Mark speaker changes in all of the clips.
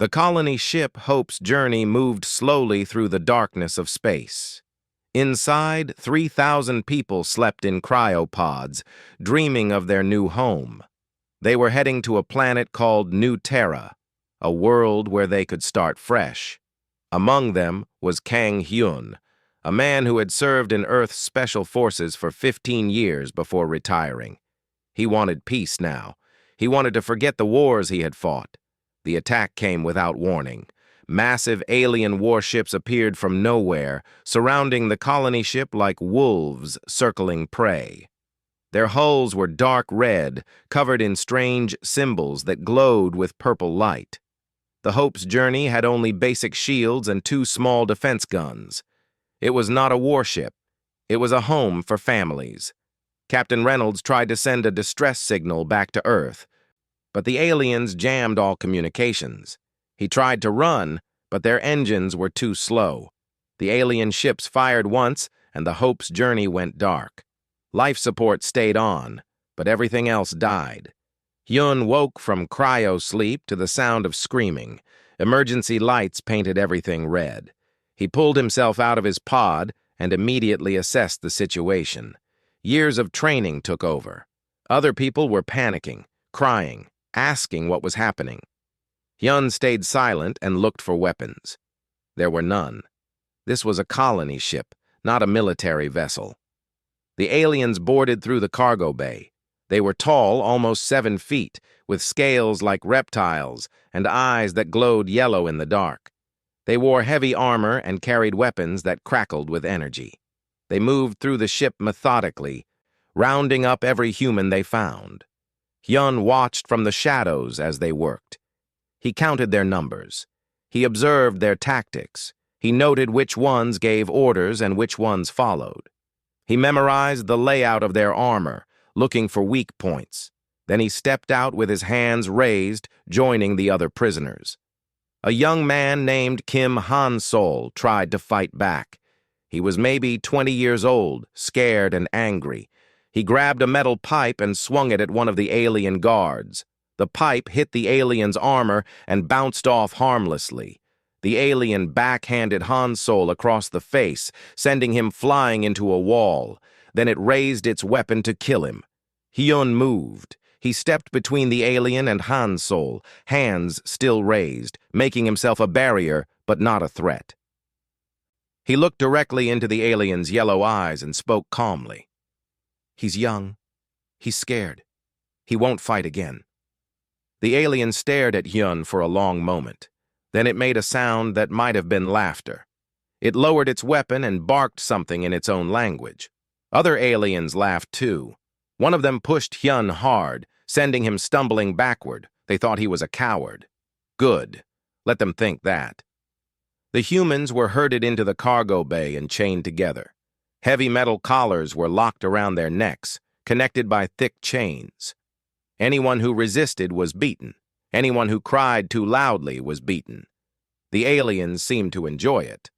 Speaker 1: The colony ship Hope's journey moved slowly through the darkness of space. Inside, 3,000 people slept in cryopods, dreaming of their new home. They were heading to a planet called New Terra, a world where they could start fresh. Among them was Kang Hyun, a man who had served in Earth's Special Forces for 15 years before retiring. He wanted peace now. He wanted to forget the wars he had fought. The attack came without warning. Massive alien warships appeared from nowhere, surrounding the colony ship like wolves circling prey. Their hulls were dark red, covered in strange symbols that glowed with purple light. The Hope's journey had only basic shields and 2 small defense guns. It was not a warship. It was a home for families. Captain Reynolds tried to send a distress signal back to Earth, but the aliens jammed all communications. He tried to run, but their engines were too slow. The alien ships fired once, and the Hope's journey went dark. Life support stayed on, but everything else died. Hyun woke from cryo-sleep to the sound of screaming. Emergency lights painted everything red. He pulled himself out of his pod and immediately assessed the situation. Years of training took over. Other people were panicking, crying, asking what was happening. Hyun stayed silent and looked for weapons. There were none. This was a colony ship, not a military vessel. The aliens boarded through the cargo bay. They were tall, almost 7 feet, with scales like reptiles and eyes that glowed yellow in the dark. They wore heavy armor and carried weapons that crackled with energy. They moved through the ship methodically, rounding up every human they found. Hyun watched from the shadows as they worked. He counted their numbers. He observed their tactics. He noted which ones gave orders and which ones followed. He memorized the layout of their armor, looking for weak points. Then he stepped out with his hands raised, joining the other prisoners. A young man named Kim Han-sol tried to fight back. He was maybe 20 years old, scared and angry. He grabbed a metal pipe and swung it at one of the alien guards. The pipe hit the alien's armor and bounced off harmlessly. The alien backhanded Han-sol across the face, sending him flying into a wall. Then it raised its weapon to kill him. Hyun moved. He stepped between the alien and Han-sol, hands still raised, making himself a barrier, but not a threat. He looked directly into the alien's yellow eyes and spoke calmly. "He's young. He's scared. He won't fight again." The alien stared at Hyun for a long moment. Then it made a sound that might have been laughter. It lowered its weapon and barked something in its own language. Other aliens laughed too. One of them pushed Hyun hard, sending him stumbling backward. They thought he was a coward. Good. Let them think that. The humans were herded into the cargo bay and chained together. Heavy metal collars were locked around their necks, connected by thick chains. Anyone who resisted was beaten. Anyone who cried too loudly was beaten. The aliens seemed to enjoy it.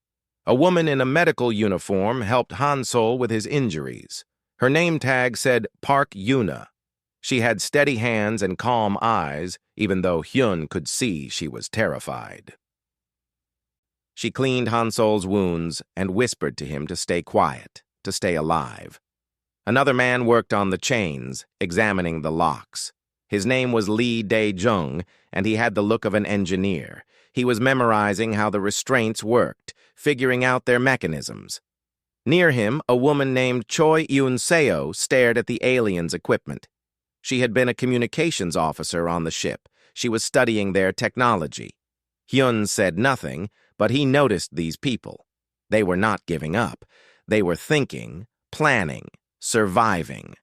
Speaker 1: A woman in a medical uniform helped Han-sol with his injuries. Her name tag said Park Yuna. She had steady hands and calm eyes, even though Hyun could see she was terrified. She cleaned Han-sol's wounds and whispered to him to stay quiet, to stay alive. Another man worked on the chains, examining the locks. His name was Lee Dae-jung, and he had the look of an engineer. He was memorizing how the restraints worked, figuring out their mechanisms. Near him, a woman named Choi Yoon-seo stared at the aliens' equipment. She had been a communications officer on the ship. She was studying their technology. Hyun said nothing, but he noticed these people. They were not giving up. They were thinking, planning, surviving.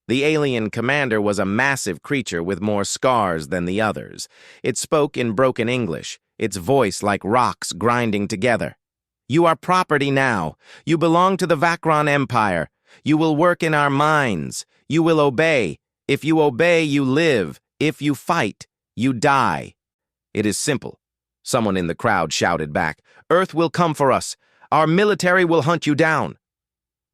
Speaker 1: The alien commander was a massive creature with more scars than the others. It spoke in broken English, its voice like rocks grinding together. "You are property now. You belong to the Vakron Empire. You will work in our mines. You will obey. If you obey, you live. If you fight, you die." "It is simple," someone in the crowd shouted back. "Earth will come for us. Our military will hunt you down."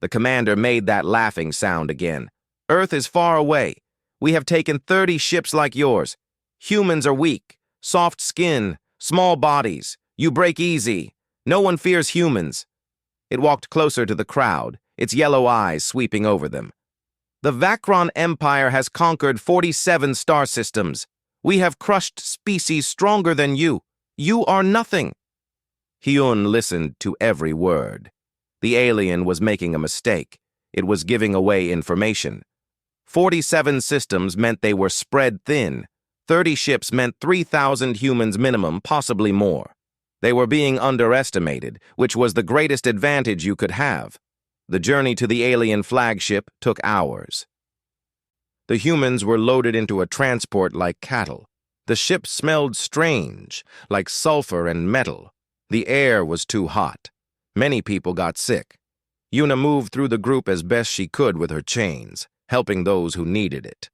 Speaker 1: The commander made that laughing sound again. "Earth is far away. We have taken 30 ships like yours. Humans are weak, soft skin, Small bodies. You break easy. No one fears humans. It walked closer to the crowd, its yellow eyes sweeping over them. The Vacron Empire has conquered 47 star systems. We have crushed species stronger than you. You are nothing. Hyun listened to every word. The alien was making a mistake. It was giving away information. 47 systems meant they were spread thin. 30 ships meant 3,000 humans minimum, possibly more. They were being underestimated, which was the greatest advantage you could have. The journey to the alien flagship took hours. The humans were loaded into a transport like cattle. The ship smelled strange, like sulfur and metal. The air was too hot. Many people got sick. Yuna moved through the group as best she could with her chains, helping those who needed it.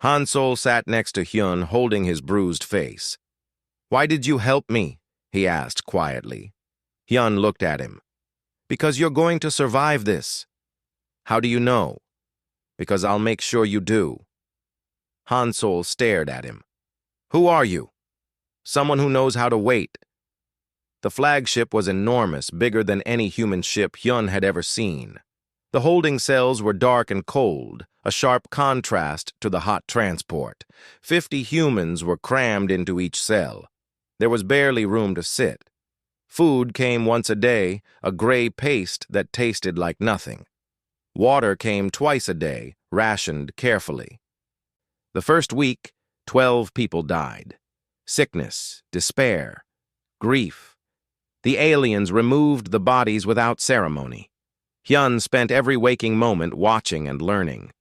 Speaker 1: Hansol sat next to Hyun, holding his bruised face. "Why did you help me?" he asked quietly. Hyun looked at him. "Because you're going to survive this." "How do you know?" "Because I'll make sure you do." Hansol stared at him. "Who are you?" "Someone who knows how to wait." The flagship was enormous, bigger than any human ship Hyun had ever seen. The holding cells were dark and cold, a sharp contrast to the hot transport. 50 humans were crammed into each cell. There was barely room to sit. Food came once a day, a gray paste that tasted like nothing. Water came twice a day, rationed carefully. The first week, 12 people died. Sickness, despair, grief. The aliens removed the bodies without ceremony. Hyun spent every waking moment watching and learning.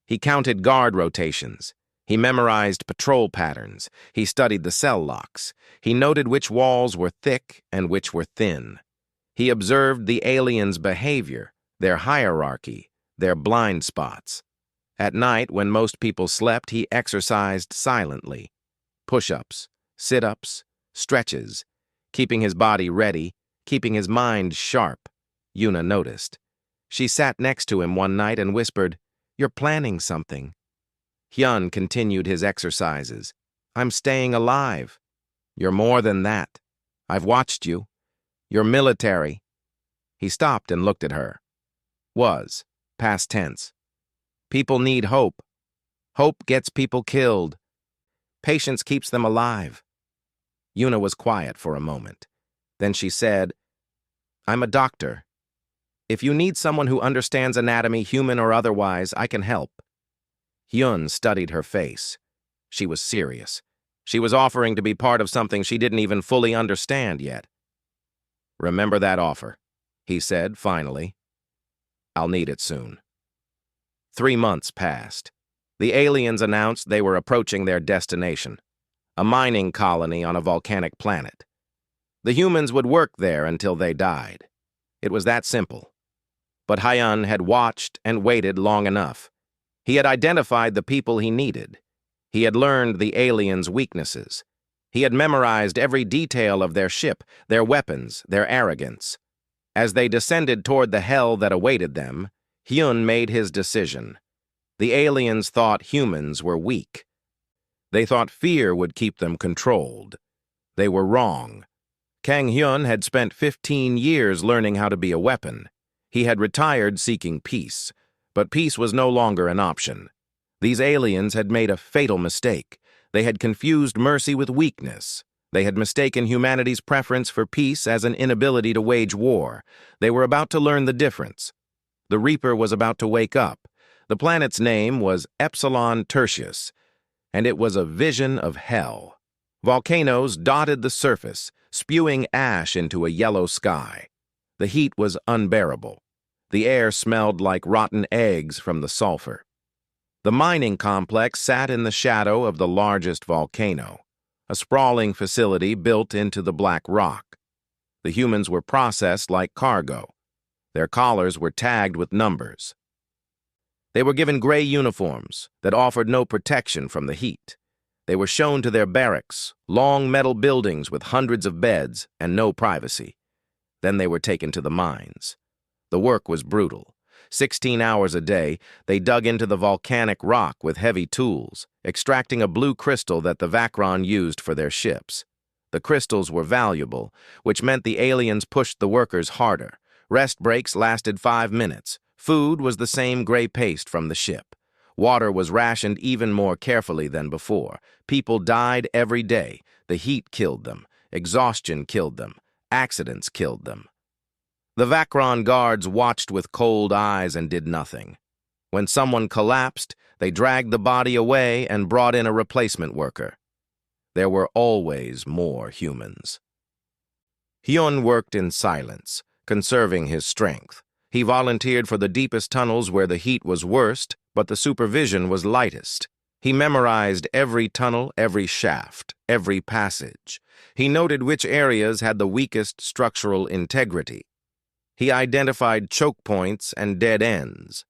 Speaker 1: He counted guard rotations. He memorized patrol patterns. He studied the cell locks. He noted which walls were thick and which were thin. He observed the aliens' behavior, their hierarchy, their blind spots. At night, when most people slept, he exercised silently. Push-ups, sit-ups, stretches, keeping his body ready, keeping his mind sharp. Yuna noticed. She sat next to him one night and whispered, "You're planning something." Hyun continued his exercises. "I'm staying alive." "You're more than that. I've watched you. You're military." He stopped and looked at her. Was, past tense. People need hope. Hope gets people killed. Patience keeps them alive. Yuna was quiet for a moment. Then she said, "I'm a doctor. If you need someone who understands anatomy, human or otherwise, I can help." Hyun studied her face. She was serious. She was offering to be part of something she didn't even fully understand yet. "Remember that offer," he said finally. "I'll need it soon." 3 months passed. The aliens announced they were approaching their destination, a mining colony on a volcanic planet. The humans would work there until they died. It was that simple. But Hyun had watched and waited long enough. He had identified the people he needed. He had learned the aliens' weaknesses. He had memorized every detail of their ship, their weapons, their arrogance. As they descended toward the hell that awaited them, Hyun made his decision. The aliens thought humans were weak. They thought fear would keep them controlled. They were wrong. Kang Hyun had spent 15 years learning how to be a weapon. He had retired seeking peace, but peace was no longer an option. These aliens had made a fatal mistake. They had confused mercy with weakness. They had mistaken humanity's preference for peace as an inability to wage war. They were about to learn the difference. The Reaper was about to wake up. The planet's name was Epsilon Tertius, and it was a vision of hell. Volcanoes dotted the surface, spewing ash into a yellow sky. The heat was unbearable. The air smelled like rotten eggs from the sulfur. The mining complex sat in the shadow of the largest volcano, a sprawling facility built into the black rock. The humans were processed like cargo. Their collars were tagged with numbers. They were given gray uniforms that offered no protection from the heat. They were shown to their barracks, long metal buildings with hundreds of beds and no privacy. Then they were taken to the mines. The work was brutal. 16 hours a day, they dug into the volcanic rock with heavy tools, extracting a blue crystal that the Vacron used for their ships. The crystals were valuable, which meant the aliens pushed the workers harder. Rest breaks lasted 5 minutes. Food was the same gray paste from the ship. Water was rationed even more carefully than before. People died every day. The heat killed them. Exhaustion killed them. Accidents killed them. The Vacron guards watched with cold eyes and did nothing. When someone collapsed, they dragged the body away and brought in a replacement worker. There were always more humans. Hyun worked in silence, conserving his strength. He volunteered for the deepest tunnels where the heat was worst, but the supervision was lightest. He memorized every tunnel, every shaft, every passage. He noted which areas had the weakest structural integrity. He identified choke points and dead ends.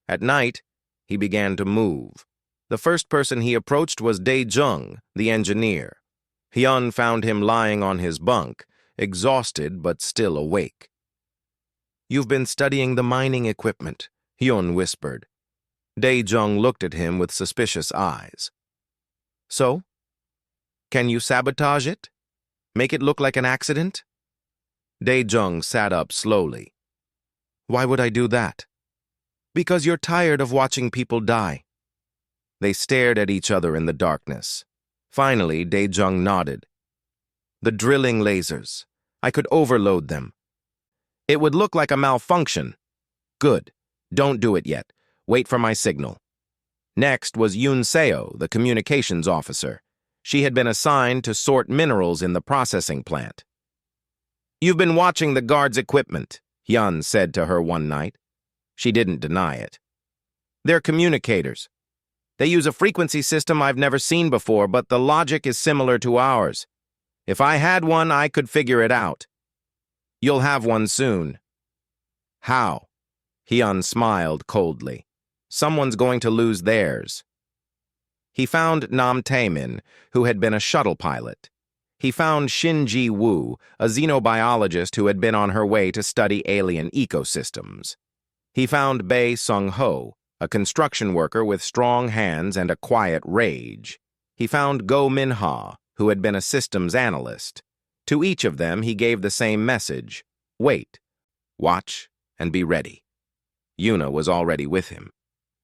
Speaker 1: At night, he began to move. The first person he approached was Dae-jung, the engineer. Hyun found him lying on his bunk, exhausted but still awake. "You've been studying the mining equipment," Hyun whispered. Dae-jung looked at him with suspicious eyes. "So? Can you sabotage it? Make it look like an accident?" Dae-jung sat up slowly. "Why would I do that?" "Because you're tired of watching people die." They stared at each other in the darkness. Finally, Dae-jung nodded. "The drilling lasers. I could overload them. It would look like a malfunction." "Good. Don't do it yet. Wait for my signal." Next was Yoon Seo, the communications officer. She had been assigned to sort minerals in the processing plant. "You've been watching the guards' equipment," Hyun said to her one night. She didn't deny it. "They're communicators. They use a frequency system I've never seen before, but the logic is similar to ours. If I had one, I could figure it out." "You'll have one soon." "How?" Hyun smiled coldly. "Someone's going to lose theirs." He found Nam Taemin, who had been a shuttle pilot. He found Shin Ji-woo, a xenobiologist who had been on her way to study alien ecosystems. He found Bae Sung-ho, a construction worker with strong hands and a quiet rage. He found Go Min-ha, who had been a systems analyst. To each of them, he gave the same message: wait, watch, and be ready. Yuna was already with him.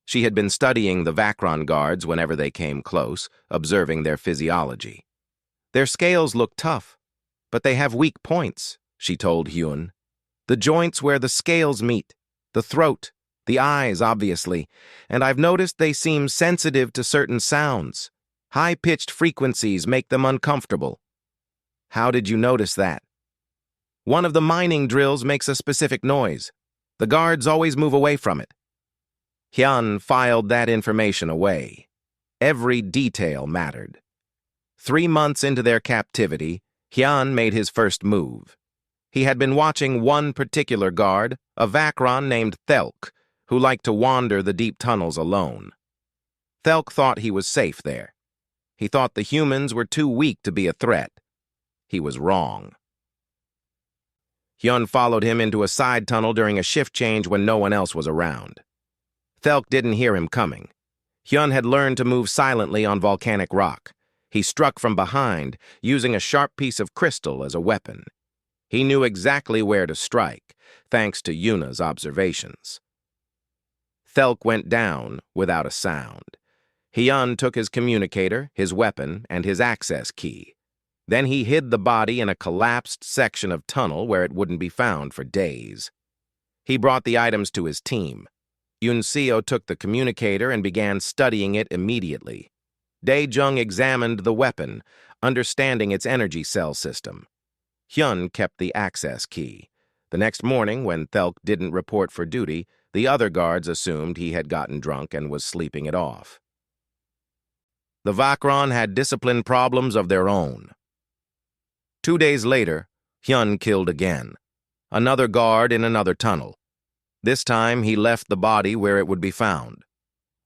Speaker 1: She had been studying the Vacron guards whenever they came close, observing their physiology. "Their scales look tough, but they have weak points," she told Hyun. "The joints where the scales meet, the throat, the eyes, obviously, and I've noticed they seem sensitive to certain sounds. High-pitched frequencies make them uncomfortable." "How did you notice that?" "One of the mining drills makes a specific noise. The guards always move away from it." Hyun filed that information away. Every detail mattered. 3 months into their captivity, Hyun made his first move. He had been watching one particular guard, a Vacron named Thelk, who liked to wander the deep tunnels alone. Thelk thought he was safe there. He thought the humans were too weak to be a threat. He was wrong. Hyun followed him into a side tunnel during a shift change when no one else was around. Thelk didn't hear him coming. Hyun had learned to move silently on volcanic rock. He struck from behind, using a sharp piece of crystal as a weapon. He knew exactly where to strike, thanks to Yuna's observations. Thelk went down without a sound. Hyun took his communicator, his weapon, and his access key. Then he hid the body in a collapsed section of tunnel where it wouldn't be found for days. He brought the items to his team. Yoon Seo took the communicator and began studying it immediately. Dae-jung examined the weapon, understanding its energy cell system. Hyun kept the access key. The next morning, when Thelk didn't report for duty, the other guards assumed he had gotten drunk and was sleeping it off. The Vacron had discipline problems of their own. 2 days later, Hyun killed again. Another guard in another tunnel. This time, he left the body where it would be found.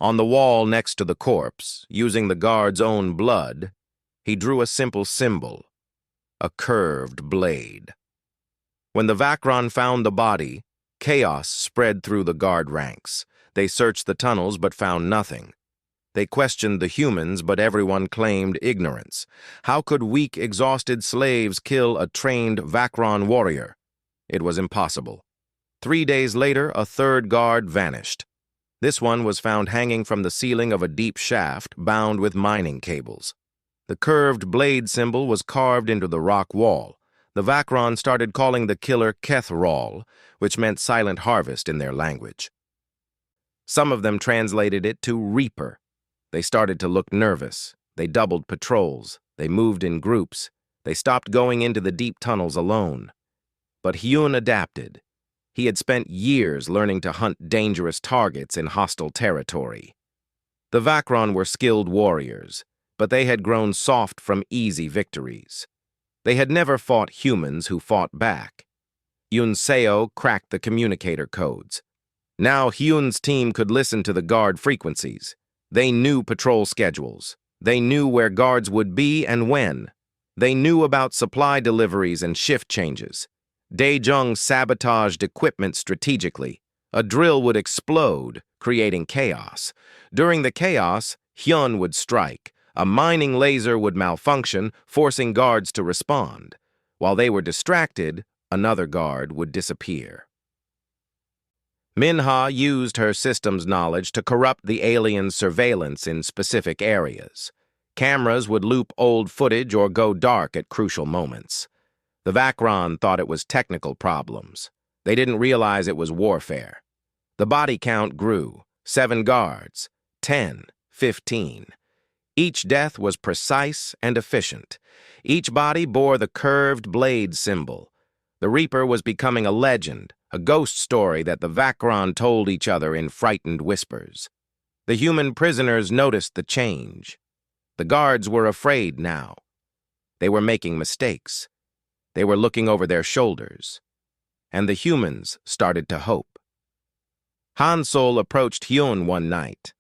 Speaker 1: On the wall next to the corpse, using the guard's own blood, he drew a simple symbol, a curved blade. When the Vacron found the body, chaos spread through the guard ranks. They searched the tunnels but found nothing. They questioned the humans, but everyone claimed ignorance. How could weak, exhausted slaves kill a trained Vakron warrior? It was impossible. 3 days later, a third guard vanished. This one was found hanging from the ceiling of a deep shaft, bound with mining cables. The curved blade symbol was carved into the rock wall. The Vakron started calling the killer Kethral, which meant silent harvest in their language. Some of them translated it to Reaper. They started to look nervous. They doubled patrols. They moved in groups. They stopped going into the deep tunnels alone. But Hyun adapted. He had spent years learning to hunt dangerous targets in hostile territory. The Vakron were skilled warriors, but they had grown soft from easy victories. They had never fought humans who fought back. Yoon Seo cracked the communicator codes. Now Hyun's team could listen to the guard frequencies. They knew patrol schedules. They knew where guards would be and when. They knew about supply deliveries and shift changes. Daejung sabotaged equipment strategically. A drill would explode, creating chaos. During the chaos, Hyun would strike. A mining laser would malfunction, forcing guards to respond. While they were distracted, another guard would disappear. Minha used her systems knowledge to corrupt the aliens' surveillance in specific areas. Cameras would loop old footage or go dark at crucial moments. The Vakron thought it was technical problems. They didn't realize it was warfare. The body count grew. 7 guards, 10, 15. Each death was precise and efficient. Each body bore the curved blade symbol. The Reaper was becoming a legend, a ghost story that the Vakron told each other in frightened whispers. The human prisoners noticed the change. The guards were afraid now. They were making mistakes. They were looking over their shoulders. And the humans started to hope. Hansol approached Hyun one night.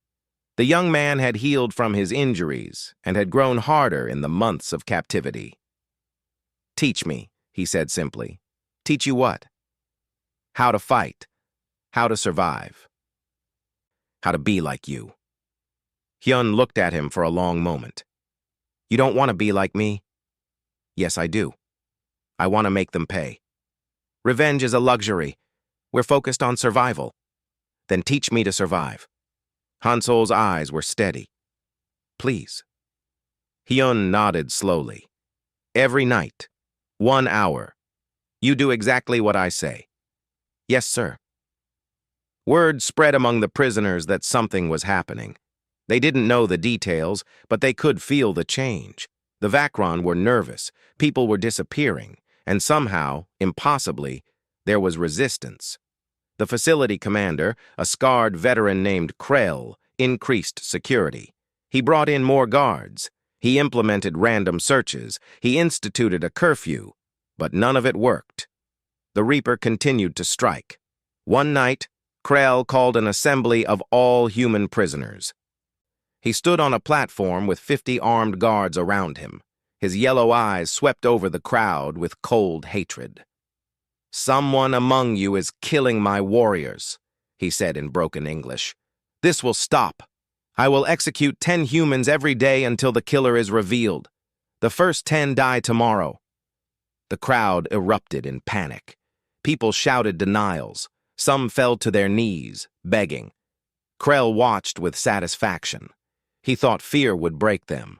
Speaker 1: The young man had healed from his injuries and had grown harder in the months of captivity. "Teach me," he said simply. "Teach you what?" "How to fight. How to survive. How to be like you." Hyun looked at him for a long moment. "You don't want to be like me?" "Yes, I do. I want to make them pay. Revenge is a luxury. We're focused on survival. Then teach me to survive." Hansol's eyes were steady. "Please." Hyun nodded slowly. "Every night, 1 hour. You do exactly what I say." "Yes, sir." Word spread among the prisoners that something was happening. They didn't know the details, but they could feel the change. The Vakron were nervous. People were disappearing. And somehow, impossibly, there was resistance. The facility commander, a scarred veteran named Krell, increased security. He brought in more guards. He implemented random searches. He instituted a curfew. But none of it worked. The Reaper continued to strike. One night, Krell called an assembly of all human prisoners. He stood on a platform with 50 armed guards around him. His yellow eyes swept over the crowd with cold hatred. "Someone among you is killing my warriors," he said in broken English. "This will stop. I will execute 10 humans every day until the killer is revealed. The first 10 die tomorrow." The crowd erupted in panic. People shouted denials. Some fell to their knees, begging. Krell watched with satisfaction. He thought fear would break them.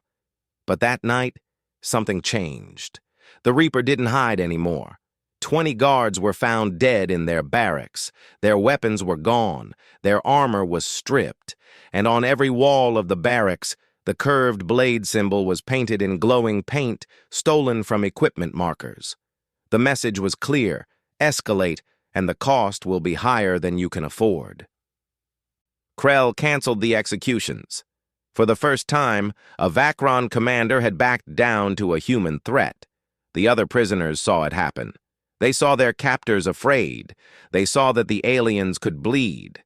Speaker 1: But that night, something changed. The Reaper didn't hide anymore. 20 guards were found dead in their barracks. Their weapons were gone. Their armor was stripped. And on every wall of the barracks, the curved blade symbol was painted in glowing paint stolen from equipment markers. The message was clear: escalate, and the cost will be higher than you can afford. Krell canceled the executions. For the first time, a Vakron commander had backed down to a human threat. The other prisoners saw it happen. They saw their captors afraid. They saw that the aliens could bleed.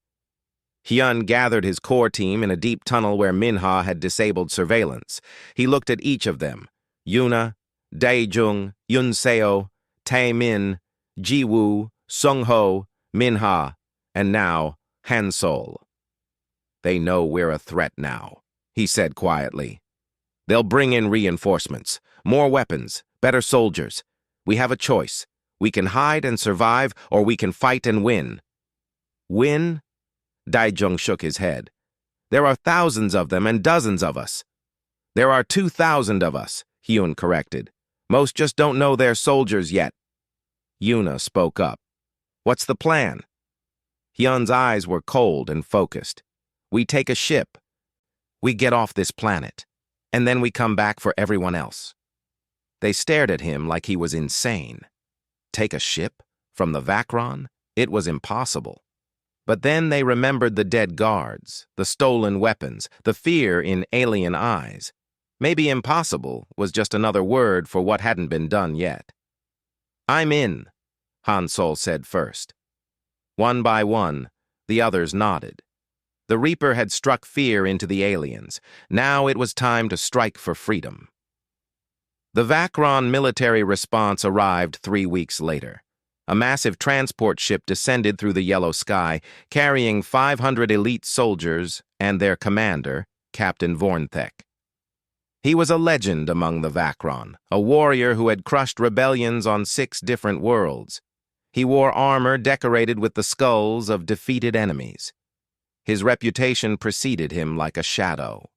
Speaker 1: Hyun gathered his core team in a deep tunnel where Minha had disabled surveillance. He looked at each of them: Yuna, Daejung, Yunseo, Taemin, Jiwoo, Sungho, Minha, and now Hansol. They know we're a threat now. he said quietly. They'll bring in reinforcements, more weapons, better soldiers. We have a choice. We can hide and survive, or we can fight and win. Win? Daijung shook his head. There are thousands of them and dozens of us. There are 2,000 of us, Hyun corrected. Most just don't know they're soldiers yet. Yuna spoke up. What's the plan? Hyun's eyes were cold and focused. We take a ship. We get off this planet. And then we come back for everyone else. They stared at him like he was insane. Take a ship? From the Vacron? It was impossible. But then they remembered the dead guards, the stolen weapons, the fear in alien eyes. Maybe impossible was just another word for what hadn't been done yet. I'm in, Han Sol said first. One by one, the others nodded. The Reaper had struck fear into the aliens. Now it was time to strike for freedom. The Vacron military response arrived 3 weeks later. A massive transport ship descended through the yellow sky, carrying 500 elite soldiers and their commander, Captain Vornthek. He was a legend among the Vacron, a warrior who had crushed rebellions on 6 different worlds. He wore armor decorated with the skulls of defeated enemies. His reputation preceded him like a shadow.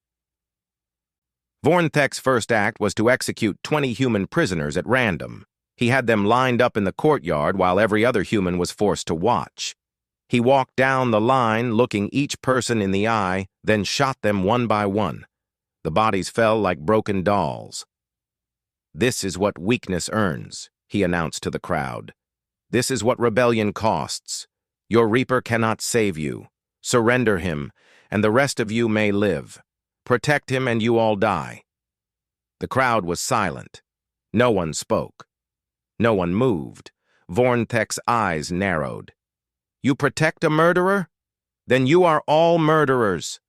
Speaker 1: Vornthek's first act was to execute 20 human prisoners at random. He had them lined up in the courtyard while every other human was forced to watch. He walked down the line, looking each person in the eye, then shot them one by one. The bodies fell like broken dolls. This is what weakness earns, he announced to the crowd. This is what rebellion costs. Your Reaper cannot save you. Surrender him, and the rest of you may live. Protect him and you all die. The crowd was silent. No one spoke. No one moved. Vornthek's eyes narrowed. You protect a murderer? Then you are all murderers.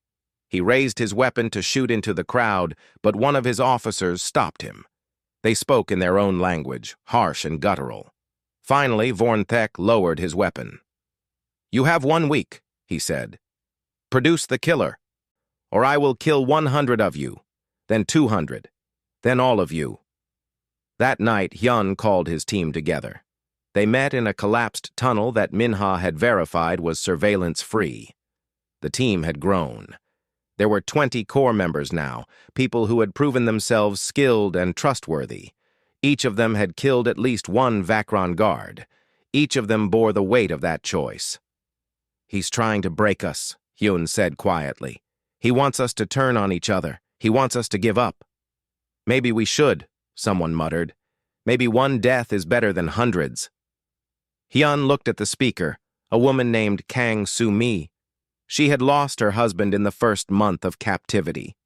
Speaker 1: He raised his weapon to shoot into the crowd, but one of his officers stopped him. They spoke in their own language, harsh and guttural. Finally, Vornthek lowered his weapon. You have 1 week, he said. Produce the killer, or I will kill 100 of you, then 200, then all of you. That night, Hyun called his team together. They met in a collapsed tunnel that Minha had verified was surveillance-free. The team had grown. There were 20 core members now, people who had proven themselves skilled and trustworthy. Each of them had killed at least one Vacron guard. Each of them bore the weight of that choice. He's trying to break us, Hyun said quietly. He wants us to turn on each other. He wants us to give up. Maybe we should, someone muttered. Maybe one death is better than hundreds. Hyun looked at the speaker, a woman named Kang Soo-mi. She had lost her husband in the first month of captivity.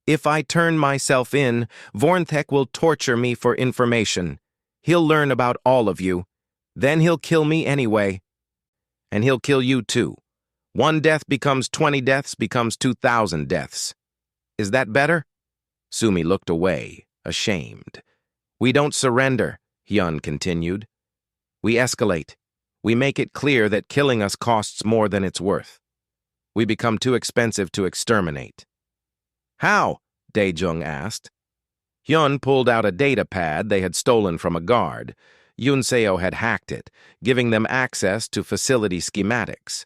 Speaker 1: If I turn myself in, Vornthek will torture me for information. He'll learn about all of you. Then he'll kill me anyway. And he'll kill you too. 1 death becomes 20 deaths becomes 2,000 deaths. Is that better? Sumi looked away, ashamed. We don't surrender, Hyun continued. We escalate. We make it clear that killing us costs more than it's worth. We become too expensive to exterminate. How? Daejung asked. Hyun pulled out a data pad they had stolen from a guard. Yunseo had hacked it, giving them access to facility schematics.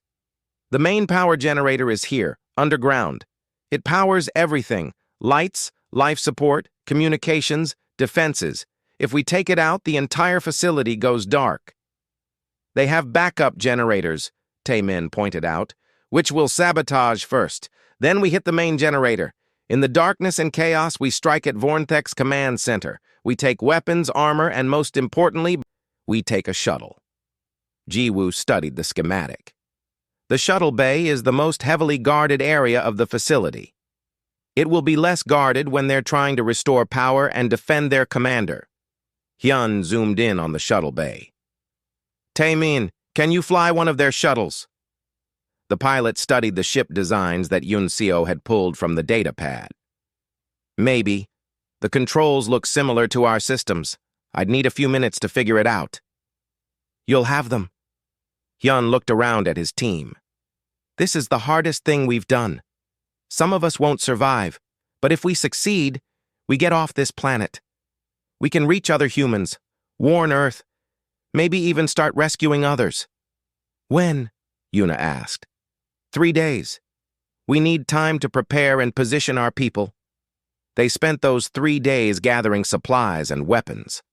Speaker 1: The main power generator is here, underground. It powers everything: lights, life support, communications, defenses. If we take it out, the entire facility goes dark. They have backup generators, Taemin pointed out, which will sabotage first. Then we hit the main generator. In the darkness and chaos, we strike at Vornthek's command center. We take weapons, armor, and most importantly, we take a shuttle. Jiwoo studied the schematic. The shuttle bay is the most heavily guarded area of the facility. It will be less guarded when they're trying to restore power and defend their commander. Hyun zoomed in on the shuttle bay. Taemin, can you fly one of their shuttles? The pilot studied the ship designs that Yunseo had pulled from the data pad. Maybe. The controls look similar to our systems. I'd need a few minutes to figure it out. You'll have them. Hyun looked around at his team. This is the hardest thing we've done. Some of us won't survive, but if we succeed, we get off this planet. We can reach other humans, warn Earth, maybe even start rescuing others." "When?" Yuna asked. 3 days. We need time to prepare and position our people." They spent those 3 days gathering supplies and weapons.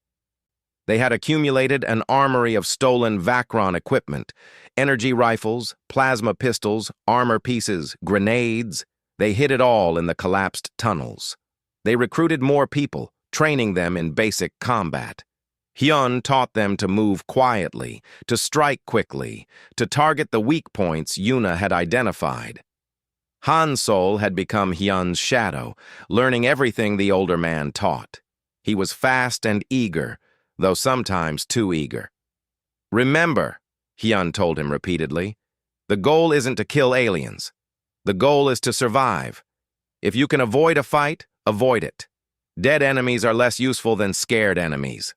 Speaker 1: They had accumulated an armory of stolen Vacron equipment, energy rifles, plasma pistols, armor pieces, grenades. They hid it all in the collapsed tunnels. They recruited more people, training them in basic combat. Hyun taught them to move quietly, to strike quickly, to target the weak points Yuna had identified. Han Sol had become Hyun's shadow, learning everything the older man taught. He was fast and eager, though sometimes too eager. "Remember," Hyun told him repeatedly, "the goal isn't to kill aliens. The goal is to survive. If you can avoid a fight, avoid it. Dead enemies are less useful than scared enemies."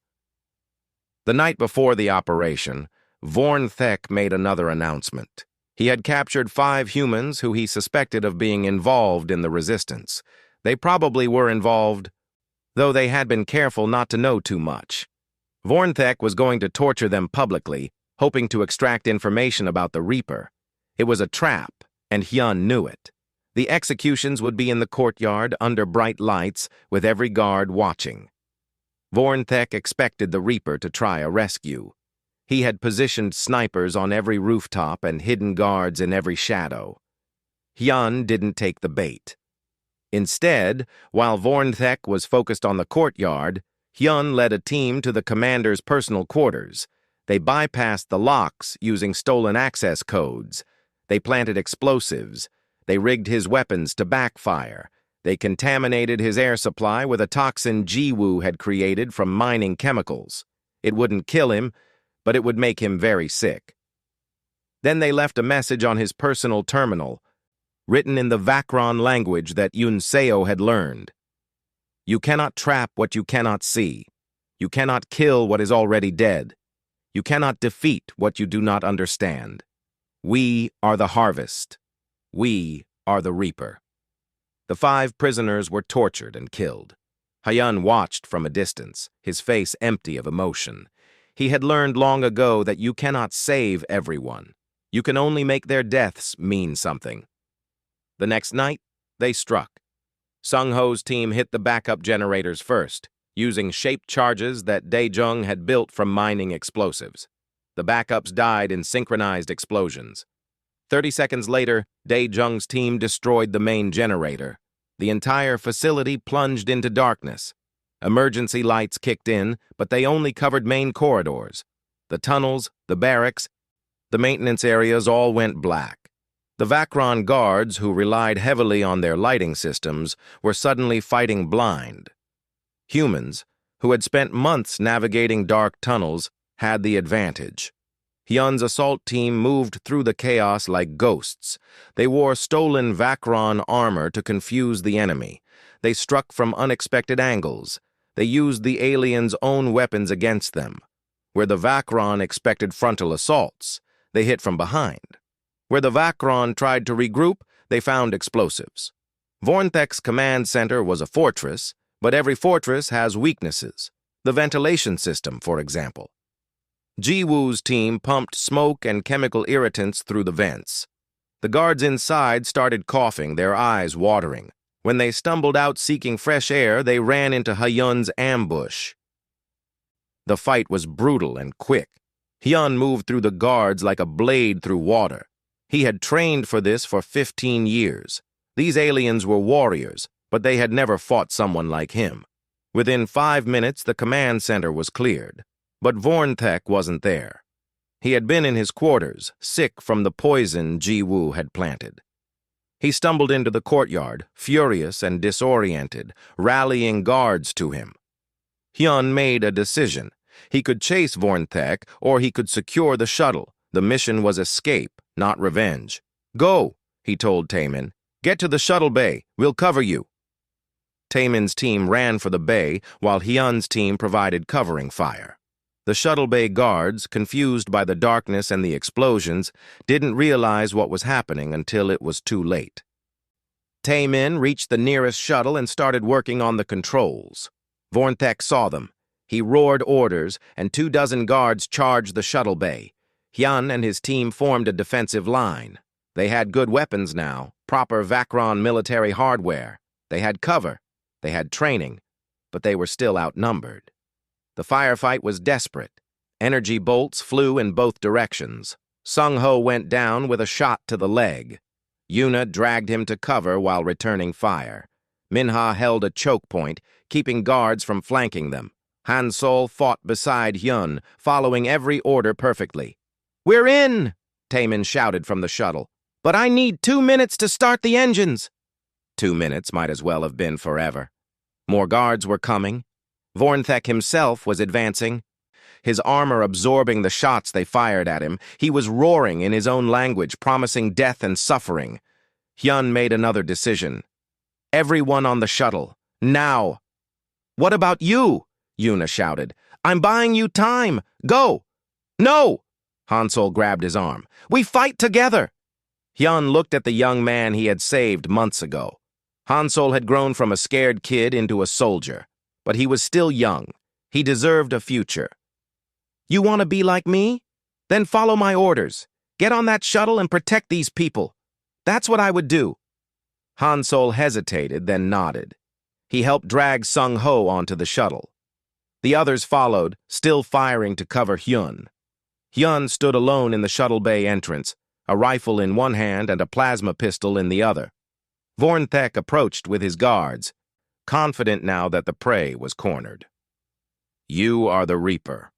Speaker 1: The night before the operation, Vorn Thek made another announcement. He had captured 5 humans who he suspected of being involved in the resistance. They probably were involved, though they had been careful not to know too much. Vorn Thek was going to torture them publicly, hoping to extract information about the Reaper. It was a trap, and Hyun knew it. The executions would be in the courtyard under bright lights, with every guard watching. Vorn Thek expected the Reaper to try a rescue. He had positioned snipers on every rooftop and hidden guards in every shadow. Hyun didn't take the bait. Instead, while Vorn Thek was focused on the courtyard, Hyun led a team to the commander's personal quarters. They bypassed the locks using stolen access codes. They planted explosives. They rigged his weapons to backfire. They contaminated his air supply with a toxin Jiwoo had created from mining chemicals. It wouldn't kill him, but it would make him very sick. Then they left a message on his personal terminal, written in the Vacron language that Yun Seo had learned. "You cannot trap what you cannot see. You cannot kill what is already dead. You cannot defeat what you do not understand. We are the harvest. We are the reaper." The 5 prisoners were tortured and killed. Hyun watched from a distance, his face empty of emotion. He had learned long ago that you cannot save everyone. You can only make their deaths mean something. The next night, they struck. Sung-ho's team hit the backup generators first, using shaped charges that Dae-jung had built from mining explosives. The backups died in synchronized explosions. 30 seconds later, Dae-jung's team destroyed the main generator. The entire facility plunged into darkness. Emergency lights kicked in, but they only covered main corridors. The tunnels, the barracks, the maintenance areas all went black. The Vacron guards, who relied heavily on their lighting systems, were suddenly fighting blind. Humans, who had spent months navigating dark tunnels, had the advantage. Hyun's assault team moved through the chaos like ghosts. They wore stolen Vacron armor to confuse the enemy. They struck from unexpected angles. They used the aliens' own weapons against them. Where the Vacron expected frontal assaults, they hit from behind. Where the Vacron tried to regroup, they found explosives. Vorn Thek's command center was a fortress, but every fortress has weaknesses. The ventilation system, for example. Jiwoo's team pumped smoke and chemical irritants through the vents. The guards inside started coughing, their eyes watering. When they stumbled out seeking fresh air, they ran into Hyun's ambush. The fight was brutal and quick. Hyun moved through the guards like a blade through water. He had trained for this for 15 years. These aliens were warriors, but they had never fought someone like him. Within 5 minutes, the command center was cleared. But Vorn Thek wasn't there. He had been in his quarters, sick from the poison Jiwoo had planted. He stumbled into the courtyard, furious and disoriented, rallying guards to him. Hyun made a decision. He could chase Vorn Thek, or he could secure the shuttle. The mission was escape, not revenge. "Go," he told Taemin. "Get to the shuttle bay. We'll cover you." Taemin's team ran for the bay, while Hyun's team provided covering fire. The shuttle bay guards, confused by the darkness and the explosions, didn't realize what was happening until it was too late. Taemin reached the nearest shuttle and started working on the controls. Vornthek saw them. He roared orders, and 24 guards charged the shuttle bay. Hyun and his team formed a defensive line. They had good weapons now, proper Vacron military hardware. They had cover. They had training, but they were still outnumbered. The firefight was desperate. Energy bolts flew in both directions. Sung-ho went down with a shot to the leg. Yuna dragged him to cover while returning fire. Minha held a choke point, keeping guards from flanking them. Han-Sol fought beside Hyun, following every order perfectly. "We're in!" Taemin shouted from the shuttle. "But I need 2 minutes to start the engines." 2 minutes might as well have been forever. More guards were coming. Vornthek himself was advancing. His armor absorbing the shots they fired at him, he was roaring in his own language, promising death and suffering. Hyun made another decision. "Everyone on the shuttle, now!" "What about you?" Yuna shouted. "I'm buying you time. Go!" "No!" Han-Sol grabbed his arm. "We fight together!" Hyun looked at the young man he had saved months ago. Han-Sol had grown from a scared kid into a soldier, but he was still young. He deserved a future. "You want to be like me? Then follow my orders. Get on that shuttle and protect these people. That's what I would do." Han-Sol hesitated, then nodded. He helped drag Sung-ho onto the shuttle. The others followed, still firing to cover Hyun. Hyun stood alone in the shuttle bay entrance, a rifle in one hand and a plasma pistol in the other. Vornthek approached with his guards, confident now that the prey was cornered. "You are the Reaper,"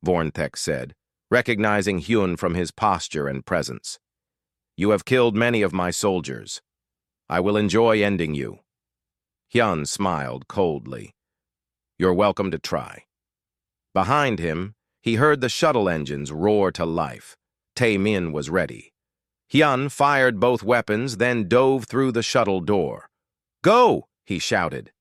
Speaker 1: Vornthek said, recognizing Hyun from his posture and presence. "You have killed many of my soldiers. I will enjoy ending you." Hyun smiled coldly. "You're welcome to try." Behind him, he heard the shuttle engines roar to life. Taemin was ready. Hyun fired both weapons, then dove through the shuttle door. "Go!" he shouted.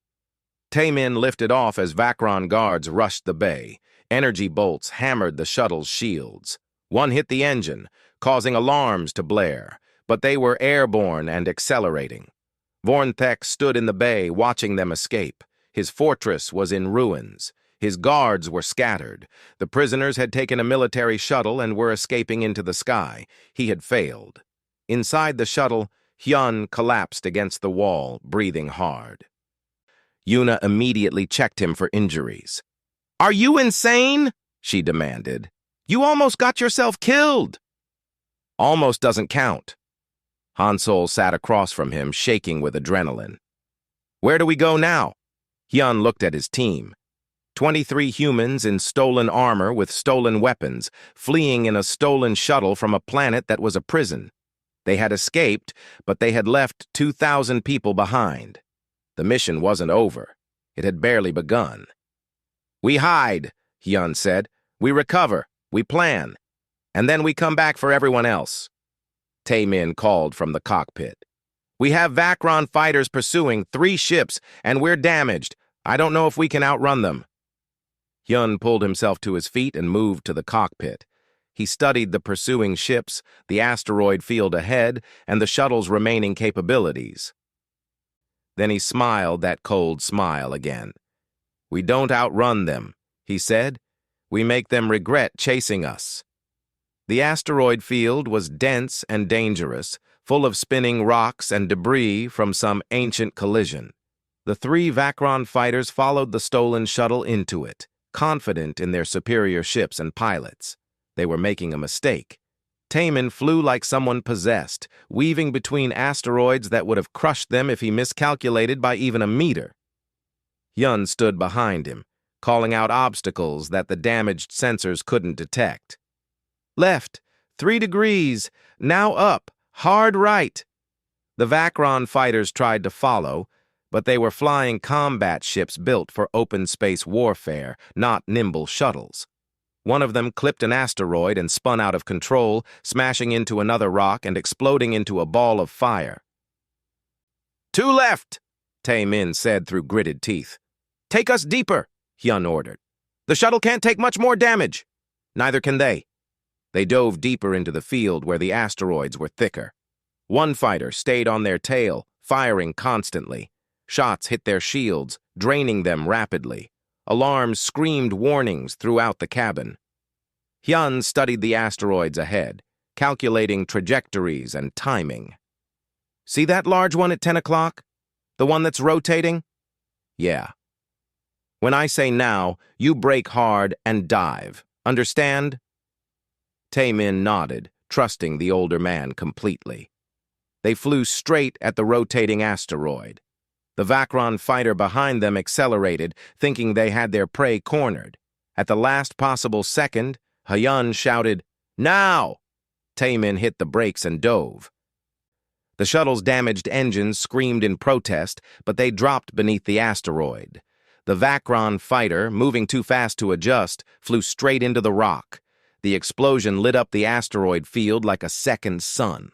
Speaker 1: Taemin lifted off as Vacron guards rushed the bay. Energy bolts hammered the shuttle's shields. One hit the engine, causing alarms to blare, but they were airborne and accelerating. Vornthek stood in the bay, watching them escape. His fortress was in ruins. His guards were scattered. The prisoners had taken a military shuttle and were escaping into the sky. He had failed. Inside the shuttle, Hyun collapsed against the wall, breathing hard. Yuna immediately checked him for injuries. "Are you insane?" she demanded. "You almost got yourself killed." "Almost doesn't count." Han-Sol sat across from him, shaking with adrenaline. "Where do we go now?" Hyun looked at his team. 23 humans in stolen armor with stolen weapons, fleeing in a stolen shuttle from a planet that was a prison. They had escaped, but they had left 2,000 people behind. The mission wasn't over. It had barely begun. "We hide," Hyun said. "We recover. We plan. And then we come back for everyone else." Taemin called from the cockpit. "We have Vacron fighters pursuing 3 ships, and we're damaged. I don't know if we can outrun them." Hyun pulled himself to his feet and moved to the cockpit. He studied the pursuing ships, the asteroid field ahead, and the shuttle's remaining capabilities. Then he smiled that cold smile again. "We don't outrun them," he said. "We make them regret chasing us." The asteroid field was dense and dangerous, full of spinning rocks and debris from some ancient collision. The 3 Vacron fighters followed the stolen shuttle into it, confident in their superior ships and pilots. They were making a mistake. Taemin flew like someone possessed, weaving between asteroids that would have crushed them if he miscalculated by even a meter. Hyun stood behind him, calling out obstacles that the damaged sensors couldn't detect. "Left, 3 degrees, now up, hard right." The Vacron fighters tried to follow, but they were flying combat ships built for open space warfare, not nimble shuttles. One of them clipped an asteroid and spun out of control, smashing into another rock and exploding into a ball of fire. "2 left," Taemin said through gritted teeth. "Take us deeper," Hyun ordered. "The shuttle can't take much more damage." Neither can they. They dove deeper into the field where the asteroids were thicker. One fighter stayed on their tail, firing constantly. Shots hit their shields, draining them rapidly. Alarms screamed warnings throughout the cabin. Hyun studied the asteroids ahead, calculating trajectories and timing. "See that large one at 10 o'clock? The one that's rotating?" "Yeah." "When I say now, you brake hard and dive. Understand?" Taemin nodded, trusting the older man completely. They flew straight at the rotating asteroid. The Vakron fighter behind them accelerated, thinking they had their prey cornered. At the last possible second, Hyun shouted, "Now!" Taemin hit the brakes and dove. The shuttle's damaged engines screamed in protest, but they dropped beneath the asteroid. The Vakron fighter, moving too fast to adjust, flew straight into the rock. The explosion lit up the asteroid field like a second sun.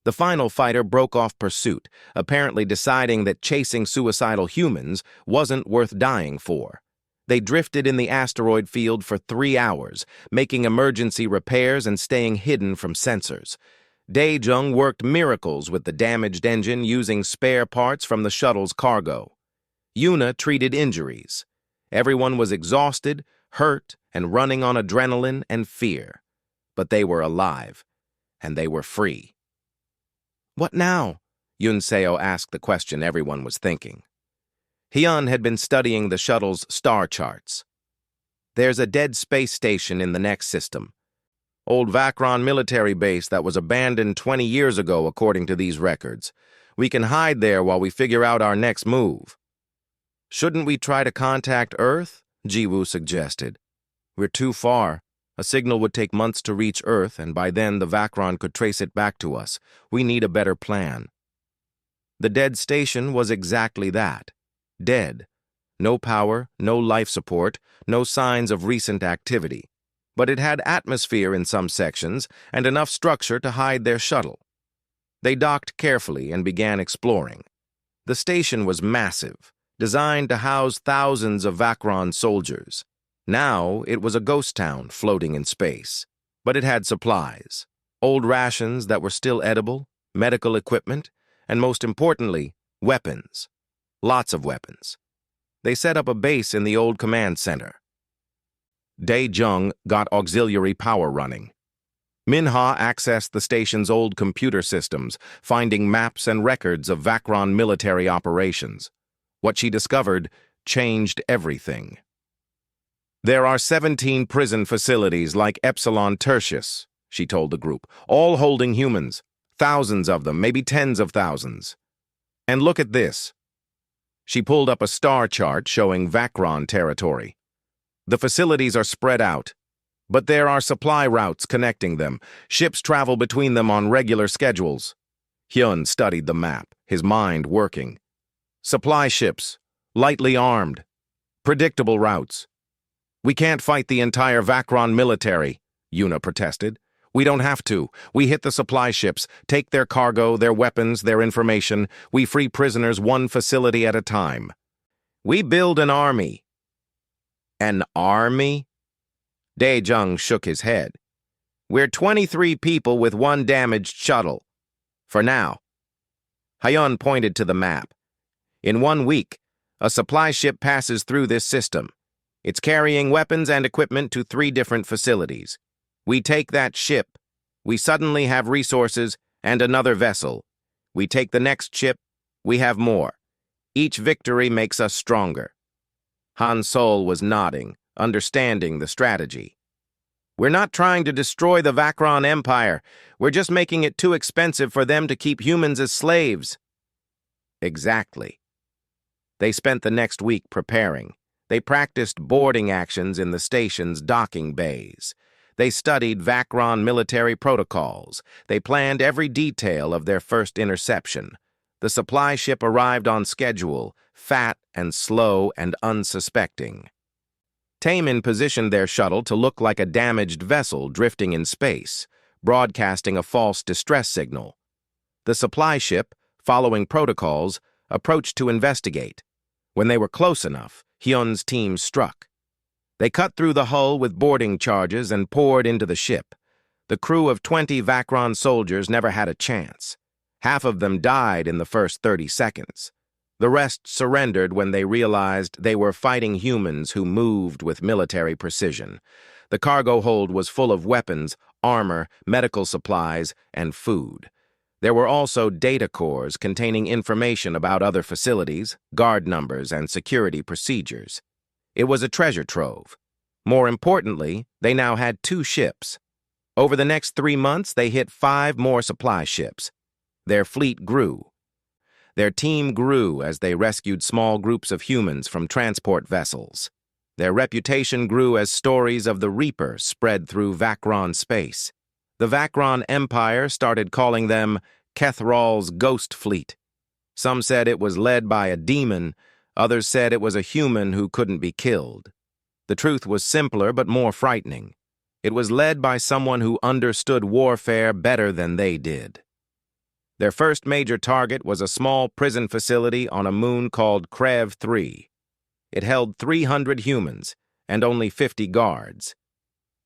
Speaker 1: The final fighter broke off pursuit, apparently deciding that chasing suicidal humans wasn't worth dying for. They drifted in the asteroid field for 3 hours, making emergency repairs and staying hidden from sensors. Dae-jung worked miracles with the damaged engine using spare parts from the shuttle's cargo. Yuna treated injuries. Everyone was exhausted, hurt, and running on adrenaline and fear. But they were alive, and they were free. "What now?" Yunseo asked the question everyone was thinking. Hyun had been studying the shuttle's star charts. "There's a dead space station in the next system. Old Vakron military base that was abandoned 20 years ago, according to these records. We can hide there while we figure out our next move." "Shouldn't we try to contact Earth?" Jiwoo suggested. "We're too far. A signal would take months to reach Earth, and by then the Vakron could trace it back to us. We need a better plan." The dead station was exactly that. Dead. No power, no life support, no signs of recent activity. But it had atmosphere in some sections and enough structure to hide their shuttle. They docked carefully and began exploring. The station was massive, designed to house thousands of Vakron soldiers. Now it was a ghost town floating in space. But it had supplies, old rations that were still edible, medical equipment, and most importantly, weapons. Lots of weapons. They set up a base in the old command center. Dae-jung got auxiliary power running. Minha accessed the station's old computer systems, finding maps and records of Vakron military operations. What she discovered changed everything. "There are 17 prison facilities like Epsilon Tertius," she told the group, "all holding humans. Thousands of them, maybe tens of thousands. And look at this." She pulled up a star chart showing Vakron territory. The facilities are spread out, but there are supply routes connecting them. Ships travel between them on regular schedules. Hyun studied the map, his mind working. Supply ships, lightly armed, predictable routes. "We can't fight the entire Vakron military," Yuna protested. "We don't have to. We hit the supply ships, take their cargo, their weapons, their information. We free prisoners one facility at a time. We build an army." "An army?" Dae-jung shook his head. "We're 23 people with one damaged shuttle. For now." Hyun pointed to the map. "In 1 week, a supply ship passes through this system. It's carrying weapons and equipment to 3 different facilities. We take that ship. We suddenly have resources and another vessel. We take the next ship. We have more. Each victory makes us stronger." Han Sol was nodding, understanding the strategy. "We're not trying to destroy the Vakron Empire. We're just making it too expensive for them to keep humans as slaves." Exactly. They spent the next week preparing. They practiced boarding actions in the station's docking bays. They studied Vakron military protocols. They planned every detail of their first interception. The supply ship arrived on schedule, fat and slow and unsuspecting. Taemin positioned their shuttle to look like a damaged vessel drifting in space, broadcasting a false distress signal. The supply ship, following protocols, approached to investigate. When they were close enough, Hyun's team struck. They cut through the hull with boarding charges and poured into the ship. The crew of 20 Vakron soldiers never had a chance. Half of them died in the first 30 seconds. The rest surrendered when they realized they were fighting humans who moved with military precision. The cargo hold was full of weapons, armor, medical supplies, and food. There were also data cores containing information about other facilities, guard numbers, and security procedures. It was a treasure trove. More importantly, they now had 2 ships. Over the next 3 months, they hit 5 more supply ships. Their fleet grew. Their team grew as they rescued small groups of humans from transport vessels. Their reputation grew as stories of the Reaper spread through Vakron space. The Vakron Empire started calling them Kethral's Ghost Fleet. Some said it was led by a demon, others said it was a human who couldn't be killed. The truth was simpler but more frightening. It was led by someone who understood warfare better than they did. Their first major target was a small prison facility on a moon called Krev 3. It held 300 humans and only 50 guards.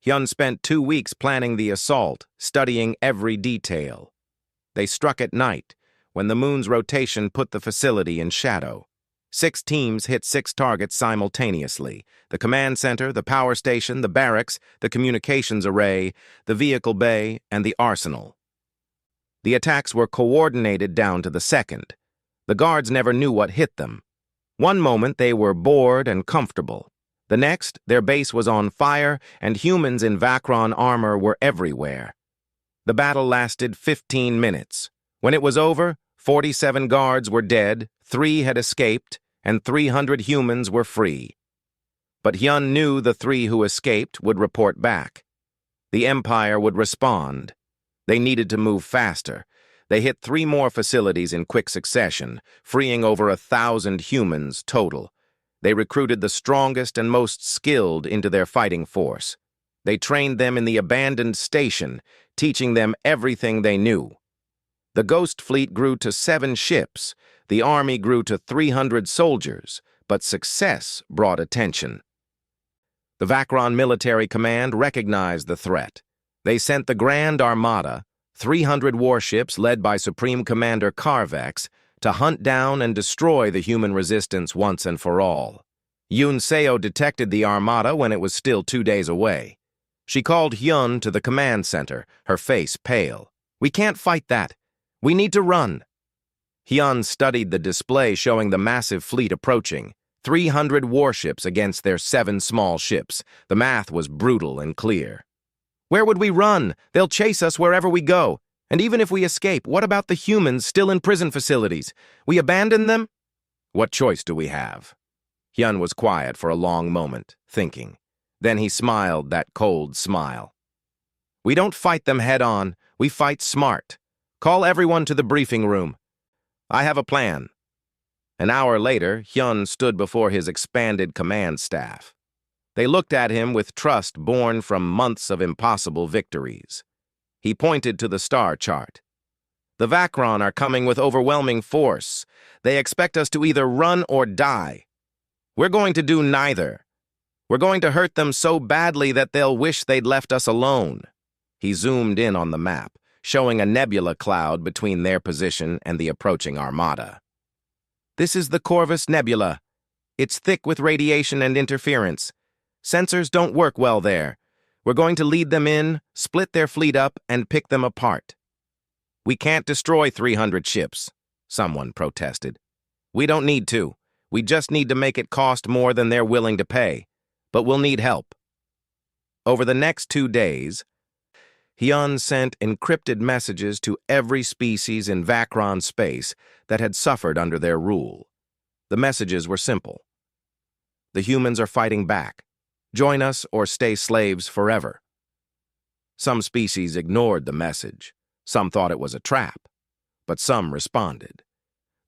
Speaker 1: Hyun spent 2 weeks planning the assault, studying every detail. They struck at night, when the moon's rotation put the facility in shadow. 6 teams hit 6 targets simultaneously: the command center, the power station, the barracks, the communications array, the vehicle bay, and the arsenal. The attacks were coordinated down to the second. The guards never knew what hit them. One moment they were bored and comfortable. The next, their base was on fire, and humans in Vakron armor were everywhere. The battle lasted 15 minutes. When it was over, 47 guards were dead, 3 had escaped, and 300 humans were free. But Hyun knew the 3 who escaped would report back. The Empire would respond. They needed to move faster. They hit 3 more facilities in quick succession, freeing over 1,000 humans total. They recruited the strongest and most skilled into their fighting force. They trained them in the abandoned station, teaching them everything they knew. The Ghost Fleet grew to 7 ships. The army grew to 300 soldiers, but success brought attention. The Vakron Military Command recognized the threat. They sent the Grand Armada, 300 warships led by Supreme Commander Carvex, to hunt down and destroy the human resistance once and for all. Yoon Seo detected the armada when it was still 2 days away. She called Hyun to the command center, her face pale. "We can't fight that. We need to run." Hyun studied the display showing the massive fleet approaching. 300 warships against their 7 small ships. The math was brutal and clear. "Where would we run? They'll chase us wherever we go. And even if we escape, what about the humans still in prison facilities? We abandon them? What choice do we have?" Hyun was quiet for a long moment, thinking. Then he smiled that cold smile. "We don't fight them head-on. We fight smart. Call everyone to the briefing room. I have a plan." An hour later, Hyun stood before his expanded command staff. They looked at him with trust born from months of impossible victories. He pointed to the star chart. "The Vakron are coming with overwhelming force. They expect us to either run or die. We're going to do neither. We're going to hurt them so badly that they'll wish they'd left us alone." He zoomed in on the map, showing a nebula cloud between their position and the approaching armada. "This is the Corvus Nebula. It's thick with radiation and interference. Sensors don't work well there. We're going to lead them in, split their fleet up, and pick them apart." "We can't destroy 300 ships," someone protested. "We don't need to. We just need to make it cost more than they're willing to pay. But we'll need help." Over the next 2 days, Hyun sent encrypted messages to every species in Vakron space that had suffered under their rule. The messages were simple. "The humans are fighting back. Join us or stay slaves forever." Some species ignored the message. Some thought it was a trap. But some responded.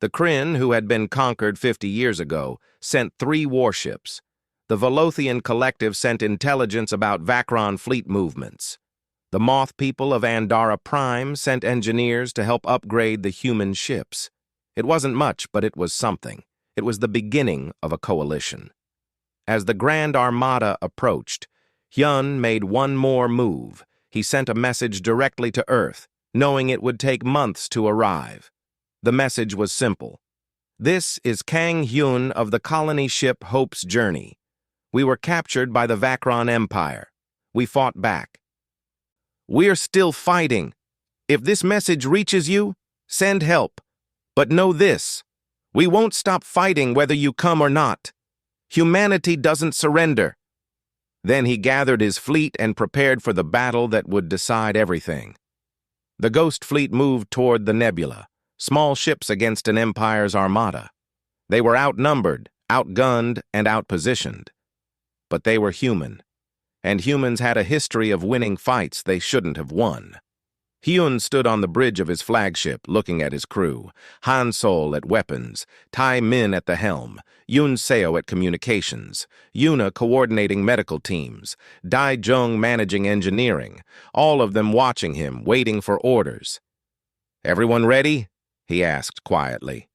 Speaker 1: The Kryn, who had been conquered 50 years ago, sent 3 warships. The Volothian Collective sent intelligence about Vakron fleet movements. The Moth people of Andara Prime sent engineers to help upgrade the human ships. It wasn't much, but it was something. It was the beginning of a coalition. As the Grand Armada approached, Hyun made one more move. He sent a message directly to Earth. knowing it would take months to arrive. The message was simple. This is Kang Hyun of the colony ship Hope's Journey. We were captured by the Vakron Empire. We fought back. We're still fighting. If this message reaches you, send help. But know this, we won't stop fighting whether you come or not. Humanity doesn't surrender. Then he gathered his fleet and prepared for the battle that would decide everything. The Ghost Fleet moved toward the nebula, small ships against an empire's armada. They were outnumbered, outgunned, and outpositioned. But they were human, and humans had a history of winning fights they shouldn't have won. Hyun stood on the bridge of his flagship, looking at his crew. Han Sol at weapons, Tai Min at the helm, Yoon Seo at communications, Yuna coordinating medical teams, Dai Jung managing engineering, all of them watching him, waiting for orders. "Everyone ready?" he asked quietly.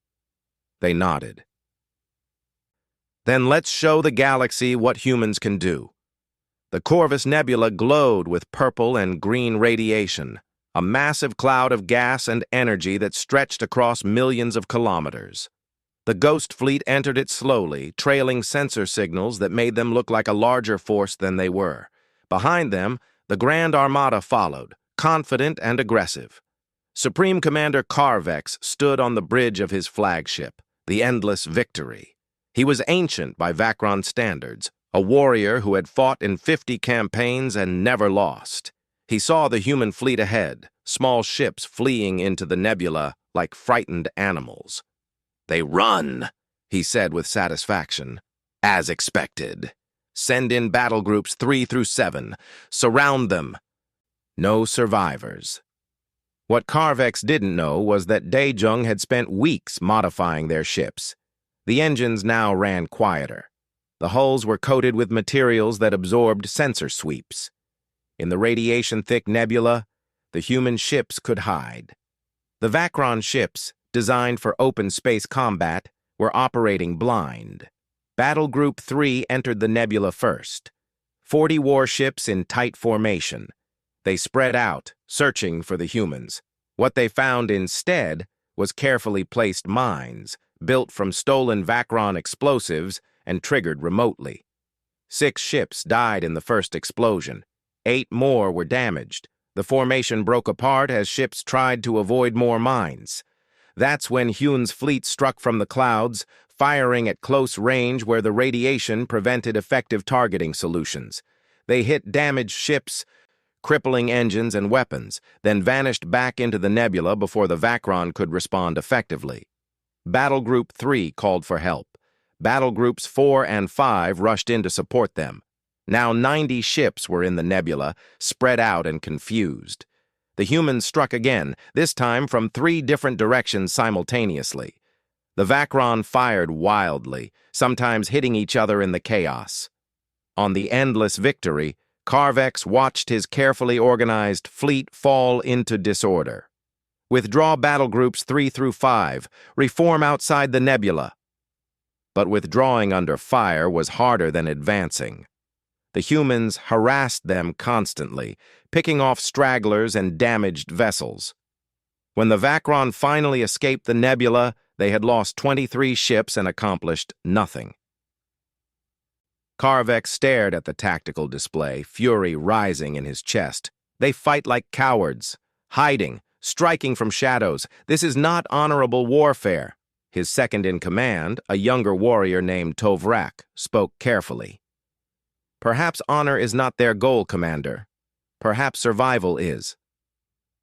Speaker 1: They nodded. "Then let's show the galaxy what humans can do." The Corvus Nebula glowed with purple and green radiation, a massive cloud of gas and energy that stretched across millions of kilometers. The Ghost Fleet entered it slowly, trailing sensor signals that made them look like a larger force than they were. Behind them, the Grand Armada followed, confident and aggressive. Supreme Commander Carvex stood on the bridge of his flagship, the Endless Victory. He was ancient by Vakron standards, a warrior who had fought in 50 campaigns and never lost. He saw the human fleet ahead, small ships fleeing into the nebula like frightened animals. "They run," he said with satisfaction. "As expected. Send in battle groups 3 through 7. Surround them. No survivors." What Carvex didn't know was that Daejung had spent weeks modifying their ships. The engines now ran quieter. The hulls were coated with materials that absorbed sensor sweeps. In the radiation-thick nebula, the human ships could hide. The Vakron ships, designed for open space combat, were operating blind. Battle Group 3 entered the nebula first. 40 warships in tight formation. They spread out, searching for the humans. What they found instead was carefully placed mines, built from stolen Vakron explosives and triggered remotely. 6 ships died in the first explosion. 8 more were damaged. The formation broke apart as ships tried to avoid more mines. That's when Hyun's fleet struck from the clouds, firing at close range where the radiation prevented effective targeting solutions. They hit damaged ships, crippling engines and weapons, then vanished back into the nebula before the Vakron could respond effectively. Battle Group 3 called for help. Battle Groups 4 and 5 rushed in to support them. Now 90 ships were in the nebula, spread out and confused. The humans struck again, this time from 3 different directions simultaneously. The Vakron fired wildly, sometimes hitting each other in the chaos. On the Endless Victory, Carvex watched his carefully organized fleet fall into disorder. Withdraw battle groups 3 through 5, reform outside the nebula. But withdrawing under fire was harder than advancing. The humans harassed them constantly, picking off stragglers and damaged vessels. When the Vakron finally escaped the nebula, they had lost 23 ships and accomplished nothing. Carvex stared at the tactical display, fury rising in his chest. They fight like cowards, hiding, striking from shadows. This is not honorable warfare. His second-in-command, a younger warrior named Tovrak, spoke carefully. "Perhaps honor is not their goal, Commander. Perhaps survival is.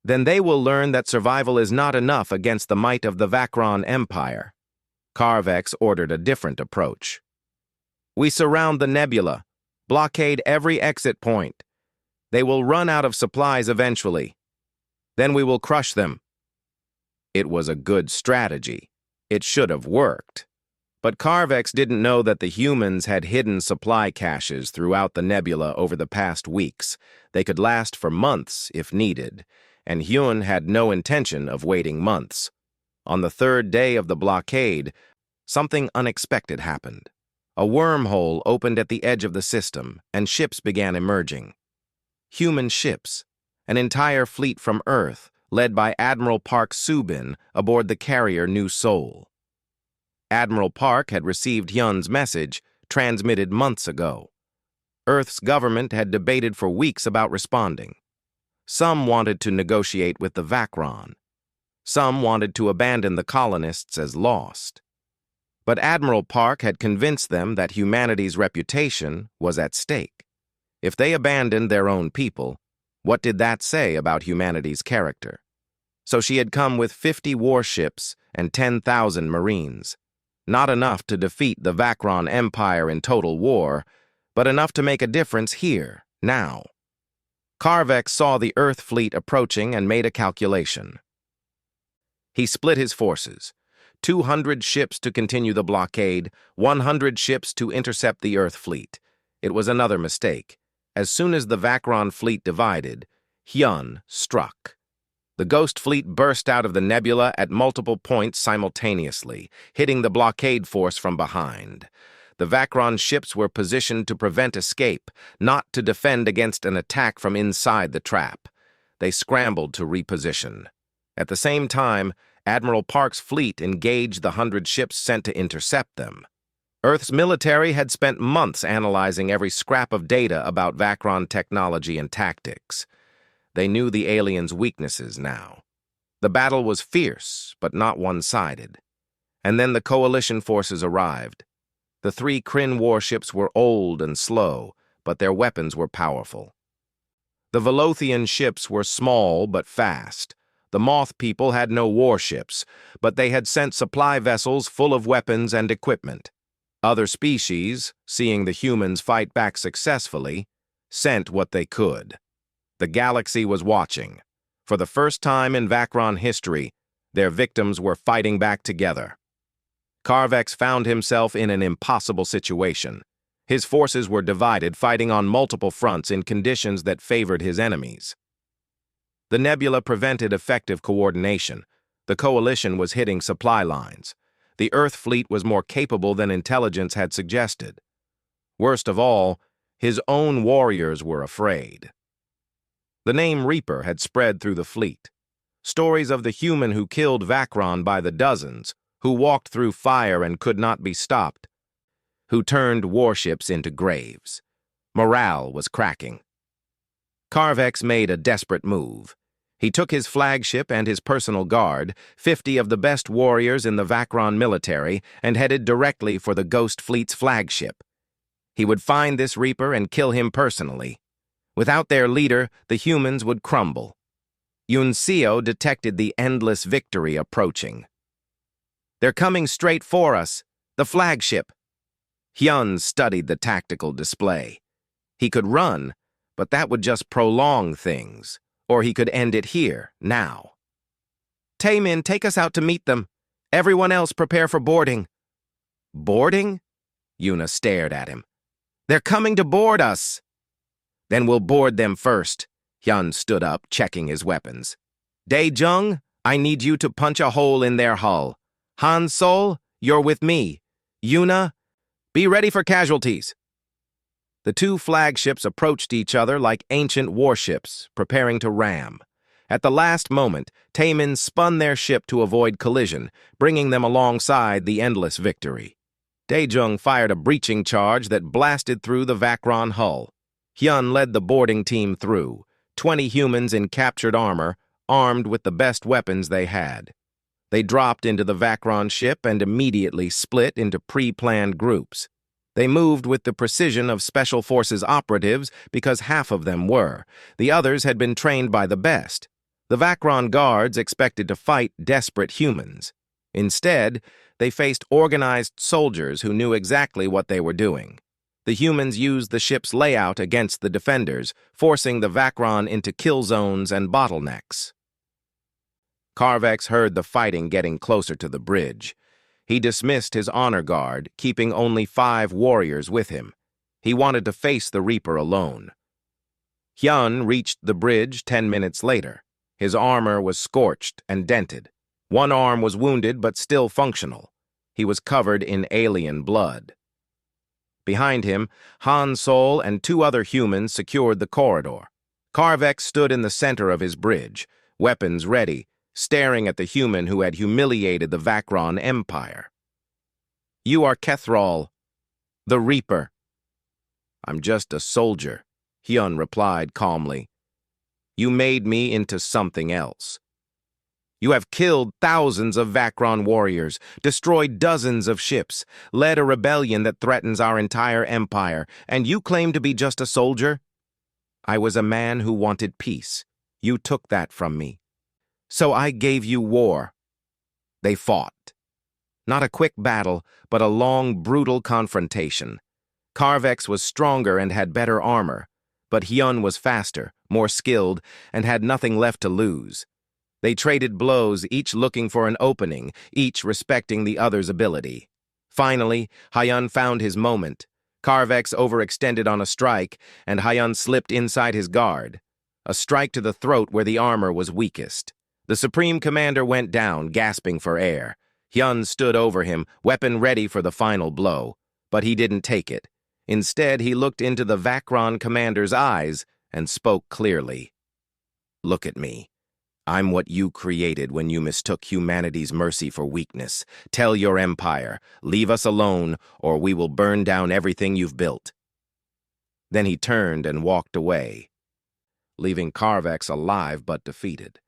Speaker 1: Then they will learn that survival is not enough against the might of the Vakron Empire." Carvex ordered a different approach. "We surround the nebula, blockade every exit point. They will run out of supplies eventually. Then we will crush them." It was a good strategy. It should have worked. But Carvex didn't know that the humans had hidden supply caches throughout the nebula over the past weeks. They could last for months if needed, and Hyun had no intention of waiting months. On the 3rd day of the blockade, something unexpected happened. A wormhole opened at the edge of the system, and ships began emerging. Human ships, an entire fleet from Earth, led by Admiral Park Subin aboard the carrier New Seoul. Admiral Park had received Hyun's message, transmitted months ago. Earth's government had debated for weeks about responding. Some wanted to negotiate with the Vakron. Some wanted to abandon the colonists as lost. But Admiral Park had convinced them that humanity's reputation was at stake. If they abandoned their own people, what did that say about humanity's character? So she had come with 50 warships and 10,000 Marines. Not enough to defeat the Vakron Empire in total war, but enough to make a difference here, now. Karvek saw the Earth fleet approaching and made a calculation. He split his forces. 200 ships to continue the blockade, 100 ships to intercept the Earth fleet. It was another mistake. As soon as the Vakron fleet divided, Hyun struck. The Ghost Fleet burst out of the nebula at multiple points simultaneously, hitting the blockade force from behind. The Vakron ships were positioned to prevent escape, not to defend against an attack from inside the trap. They scrambled to reposition. At the same time, Admiral Park's fleet engaged the 100 ships sent to intercept them. Earth's military had spent months analyzing every scrap of data about Vakron technology and tactics. They knew the aliens' weaknesses now. The battle was fierce, but not one-sided. And then the coalition forces arrived. The 3 Kryn warships were old and slow, but their weapons were powerful. The Velothian ships were small but fast. The Moth people had no warships, but they had sent supply vessels full of weapons and equipment. Other species, seeing the humans fight back successfully, sent what they could. The galaxy was watching. For the first time in Vakron history, their victims were fighting back together. Karvex found himself in an impossible situation. His forces were divided, fighting on multiple fronts in conditions that favored his enemies. The nebula prevented effective coordination. The coalition was hitting supply lines. The Earth fleet was more capable than intelligence had suggested. Worst of all, his own warriors were afraid. The name Reaper had spread through the fleet. Stories of the human who killed Vakron by the dozens, who walked through fire and could not be stopped, who turned warships into graves. Morale was cracking. Karvex made a desperate move. He took his flagship and his personal guard, 50 of the best warriors in the Vakron military, and headed directly for the Ghost Fleet's flagship. He would find this Reaper and kill him personally. Without their leader, the humans would crumble. Yun Seo detected the endless victory approaching. "They're coming straight for us. The flagship." Hyun studied the tactical display. He could run, but that would just prolong things. Or he could end it here, now. "Taemin, take us out to meet them. Everyone else prepare for boarding." "Boarding?" Yuna stared at him. "They're coming to board us." "Then we'll board them first." Hyun stood up, checking his weapons. "Dae-jung, I need you to punch a hole in their hull. Han Sol, you're with me. Yuna, be ready for casualties." The 2 flagships approached each other like ancient warships, preparing to ram. At the last moment, Taemin spun their ship to avoid collision, bringing them alongside the endless victory. Dae-jung fired a breaching charge that blasted through the Vakron hull. Hyun led the boarding team through, 20 humans in captured armor, armed with the best weapons they had. They dropped into the Vakron ship and immediately split into pre-planned groups. They moved with the precision of Special Forces operatives because half of them were. The others had been trained by the best. The Vakron guards expected to fight desperate humans. Instead, they faced organized soldiers who knew exactly what they were doing. The humans used the ship's layout against the defenders, forcing the Vakron into kill zones and bottlenecks. Karvex heard the fighting getting closer to the bridge. He dismissed his honor guard, keeping only 5 warriors with him. He wanted to face the Reaper alone. Hyun reached the bridge 10 minutes later. His armor was scorched and dented. One arm was wounded but still functional. He was covered in alien blood. Behind him, Han Sol and 2 other humans secured the corridor. Karvex stood in the center of his bridge. weapons ready, staring at the human who had humiliated the Vacron Empire. "You are Kethrall, the Reaper." "I'm just a soldier," Hyun replied calmly. "You made me into something else. You have killed thousands of Vacron warriors, destroyed dozens of ships, led a rebellion that threatens our entire empire, and you claim to be just a soldier? I was a man who wanted peace. You took that from me. So I gave you war." They fought. Not a quick battle, but a long, brutal confrontation. Carvex was stronger and had better armor, but Hyun was faster, more skilled, and had nothing left to lose. They traded blows, each looking for an opening, each respecting the other's ability. Finally, Hyun found his moment. Carvex overextended on a strike, and Hyun slipped inside his guard. A strike to the throat where the armor was weakest. The Supreme Commander went down, gasping for air. Hyun stood over him, weapon ready for the final blow. But he didn't take it. Instead, he looked into the Vacron Commander's eyes and spoke clearly. "Look at me. I'm what you created when you mistook humanity's mercy for weakness. Tell your empire, leave us alone, or we will burn down everything you've built." Then he turned and walked away, leaving Carvex alive but defeated.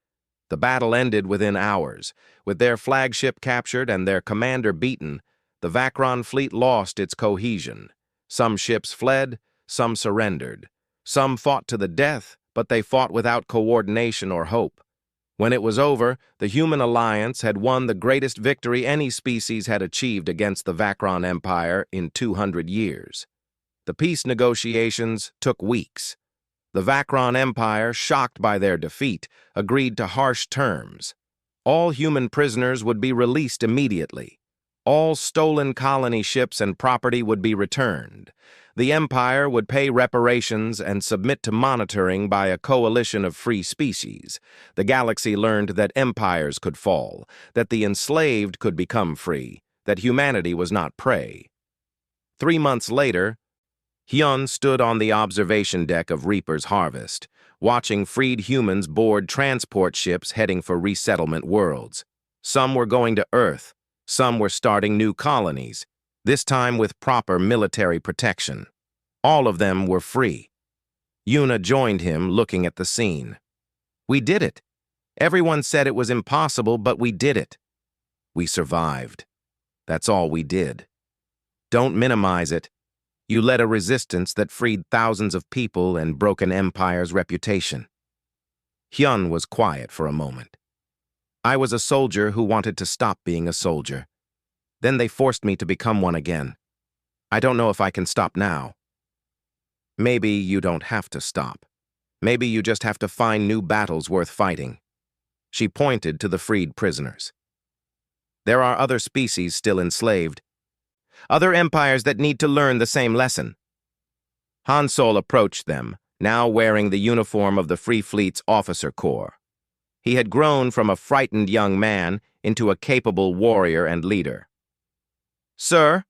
Speaker 1: The battle ended within hours. With their flagship captured and their commander beaten, the Vacron fleet lost its cohesion. Some ships fled, some surrendered. Some fought to the death, but they fought without coordination or hope. When it was over, the human alliance had won the greatest victory any species had achieved against the Vacron Empire in 200 years. The peace negotiations took weeks. The Vacron Empire, shocked by their defeat, agreed to harsh terms. All human prisoners would be released immediately. All stolen colony ships and property would be returned. The Empire would pay reparations and submit to monitoring by a coalition of free species. The galaxy learned that empires could fall, that the enslaved could become free, that humanity was not prey. 3 months later, Hyun stood on the observation deck of Reaper's Harvest, watching freed humans board transport ships heading for resettlement worlds. Some were going to Earth, some were starting new colonies, this time with proper military protection. All of them were free. Yuna joined him, looking at the scene. "We did it. Everyone said it was impossible, but we did it. We survived. That's all we did. Don't minimize it. You led a resistance that freed thousands of people and broke an empire's reputation." Hyun was quiet for a moment. "I was a soldier who wanted to stop being a soldier. Then they forced me to become one again. I don't know if I can stop now." "Maybe you don't have to stop. Maybe you just have to find new battles worth fighting." She pointed to the freed prisoners. "There are other species still enslaved. Other empires that need to learn the same lesson." Han Sol approached them, now wearing the uniform of the Free Fleet's officer corps. He had grown from a frightened young man into a capable warrior and leader. "Sir,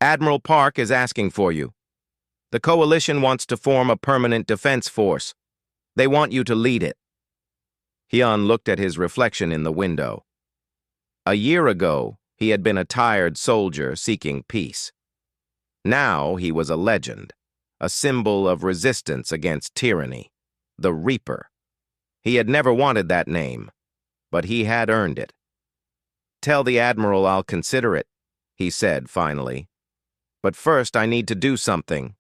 Speaker 1: Admiral Park is asking for you. The Coalition wants to form a permanent defense force. They want you to lead it." Hyun looked at his reflection in the window. A year ago, he had been a tired soldier seeking peace. Now he was a legend, a symbol of resistance against tyranny, the Reaper. He had never wanted that name, but he had earned it. "Tell the Admiral I'll consider it," he said finally. "But first I need to do something."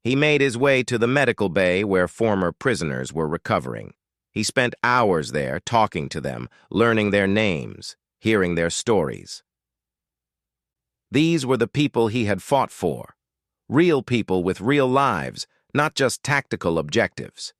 Speaker 1: He made his way to the medical bay where former prisoners were recovering. He spent hours there talking to them, learning their names, hearing their stories. These were the people he had fought for. Real people with real lives, not just tactical objectives.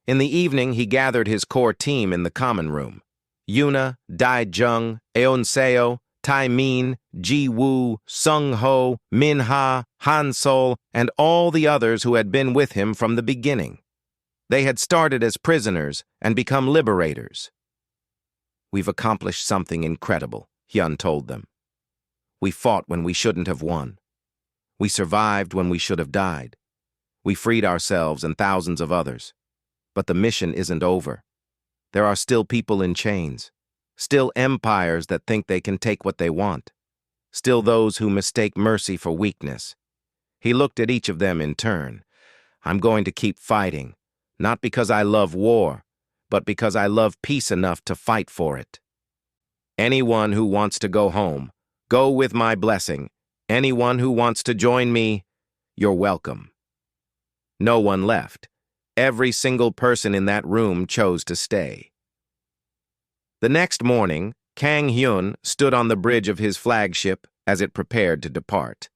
Speaker 1: In the evening, he gathered his core team in the common room. Yuna, Dai Jung, Eon Seo, Tai Min, Ji Woo, Sung Ho, Min Ha, Han Sol, and all the others who had been with him from the beginning. They had started as prisoners and become liberators. "We've accomplished something incredible," Hyun told them. "We fought when we shouldn't have won. We survived when we should have died. We freed ourselves and thousands of others. But the mission isn't over. There are still people in chains, still empires that think they can take what they want, still those who mistake mercy for weakness. He looked at each of them in turn. I'm going to keep fighting, not because I love war, but because I love peace enough to fight for it. Anyone who wants to go home, go with my blessing. Anyone who wants to join me, you're welcome. No one left. Every single person in that room chose to stay. The next morning, Kang Hyun stood on the bridge of his flagship as it prepared to depart.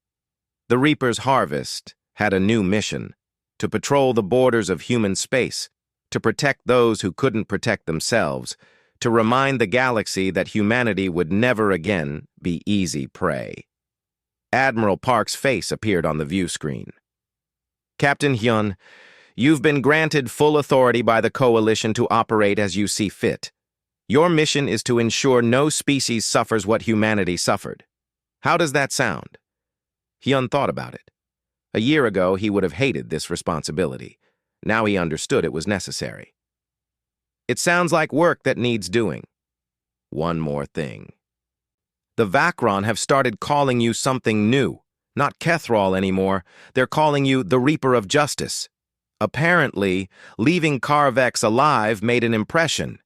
Speaker 1: The Reaper's Harvest had a new mission: to patrol the borders of human space, to protect those who couldn't protect themselves, to remind the galaxy that humanity would never again be easy prey. Admiral Park's face appeared on the view screen. Captain Hyun, you've been granted full authority by the Coalition to operate as you see fit. Your mission is to ensure no species suffers what humanity suffered. How does that sound? Hyun thought about it. A year ago, he would have hated this responsibility. Now he understood it was necessary. It sounds like work that needs doing. One more thing. The Vakron have started calling you something new. Not Kethrall anymore. They're calling you the Reaper of Justice. Apparently, leaving Carvex alive made an impression.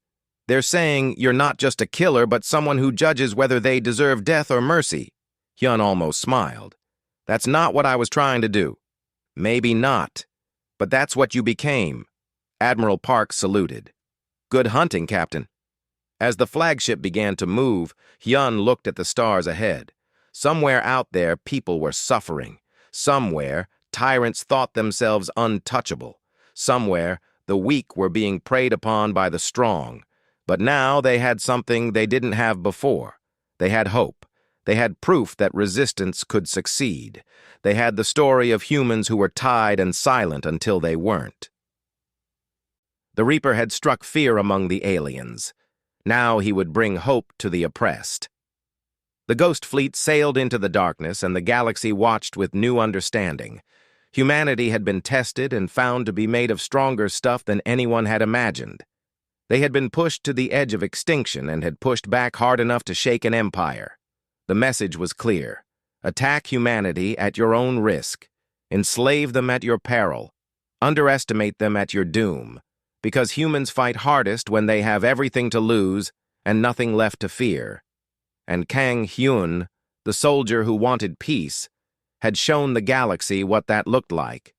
Speaker 1: They're saying you're not just a killer, but someone who judges whether they deserve death or mercy. Hyun almost smiled. That's not what I was trying to do. Maybe not, but that's what you became. Admiral Park saluted. Good hunting, Captain. As the flagship began to move, Hyun looked at the stars ahead. Somewhere out there, people were suffering. Somewhere, tyrants thought themselves untouchable. Somewhere, the weak were being preyed upon by the strong. But now they had something they didn't have before. They had hope. They had proof that resistance could succeed. They had the story of humans who were tied and silent until they weren't. The Reaper had struck fear among the aliens. Now he would bring hope to the oppressed. The Ghost Fleet sailed into the darkness, and the galaxy watched with new understanding. Humanity had been tested and found to be made of stronger stuff than anyone had imagined. They had been pushed to the edge of extinction and had pushed back hard enough to shake an empire. The message was clear. Attack humanity at your own risk. Enslave them at your peril. Underestimate them at your doom. Because humans fight hardest when they have everything to lose and nothing left to fear. And Kang Hyun, the soldier who wanted peace, had shown the galaxy what that looked like.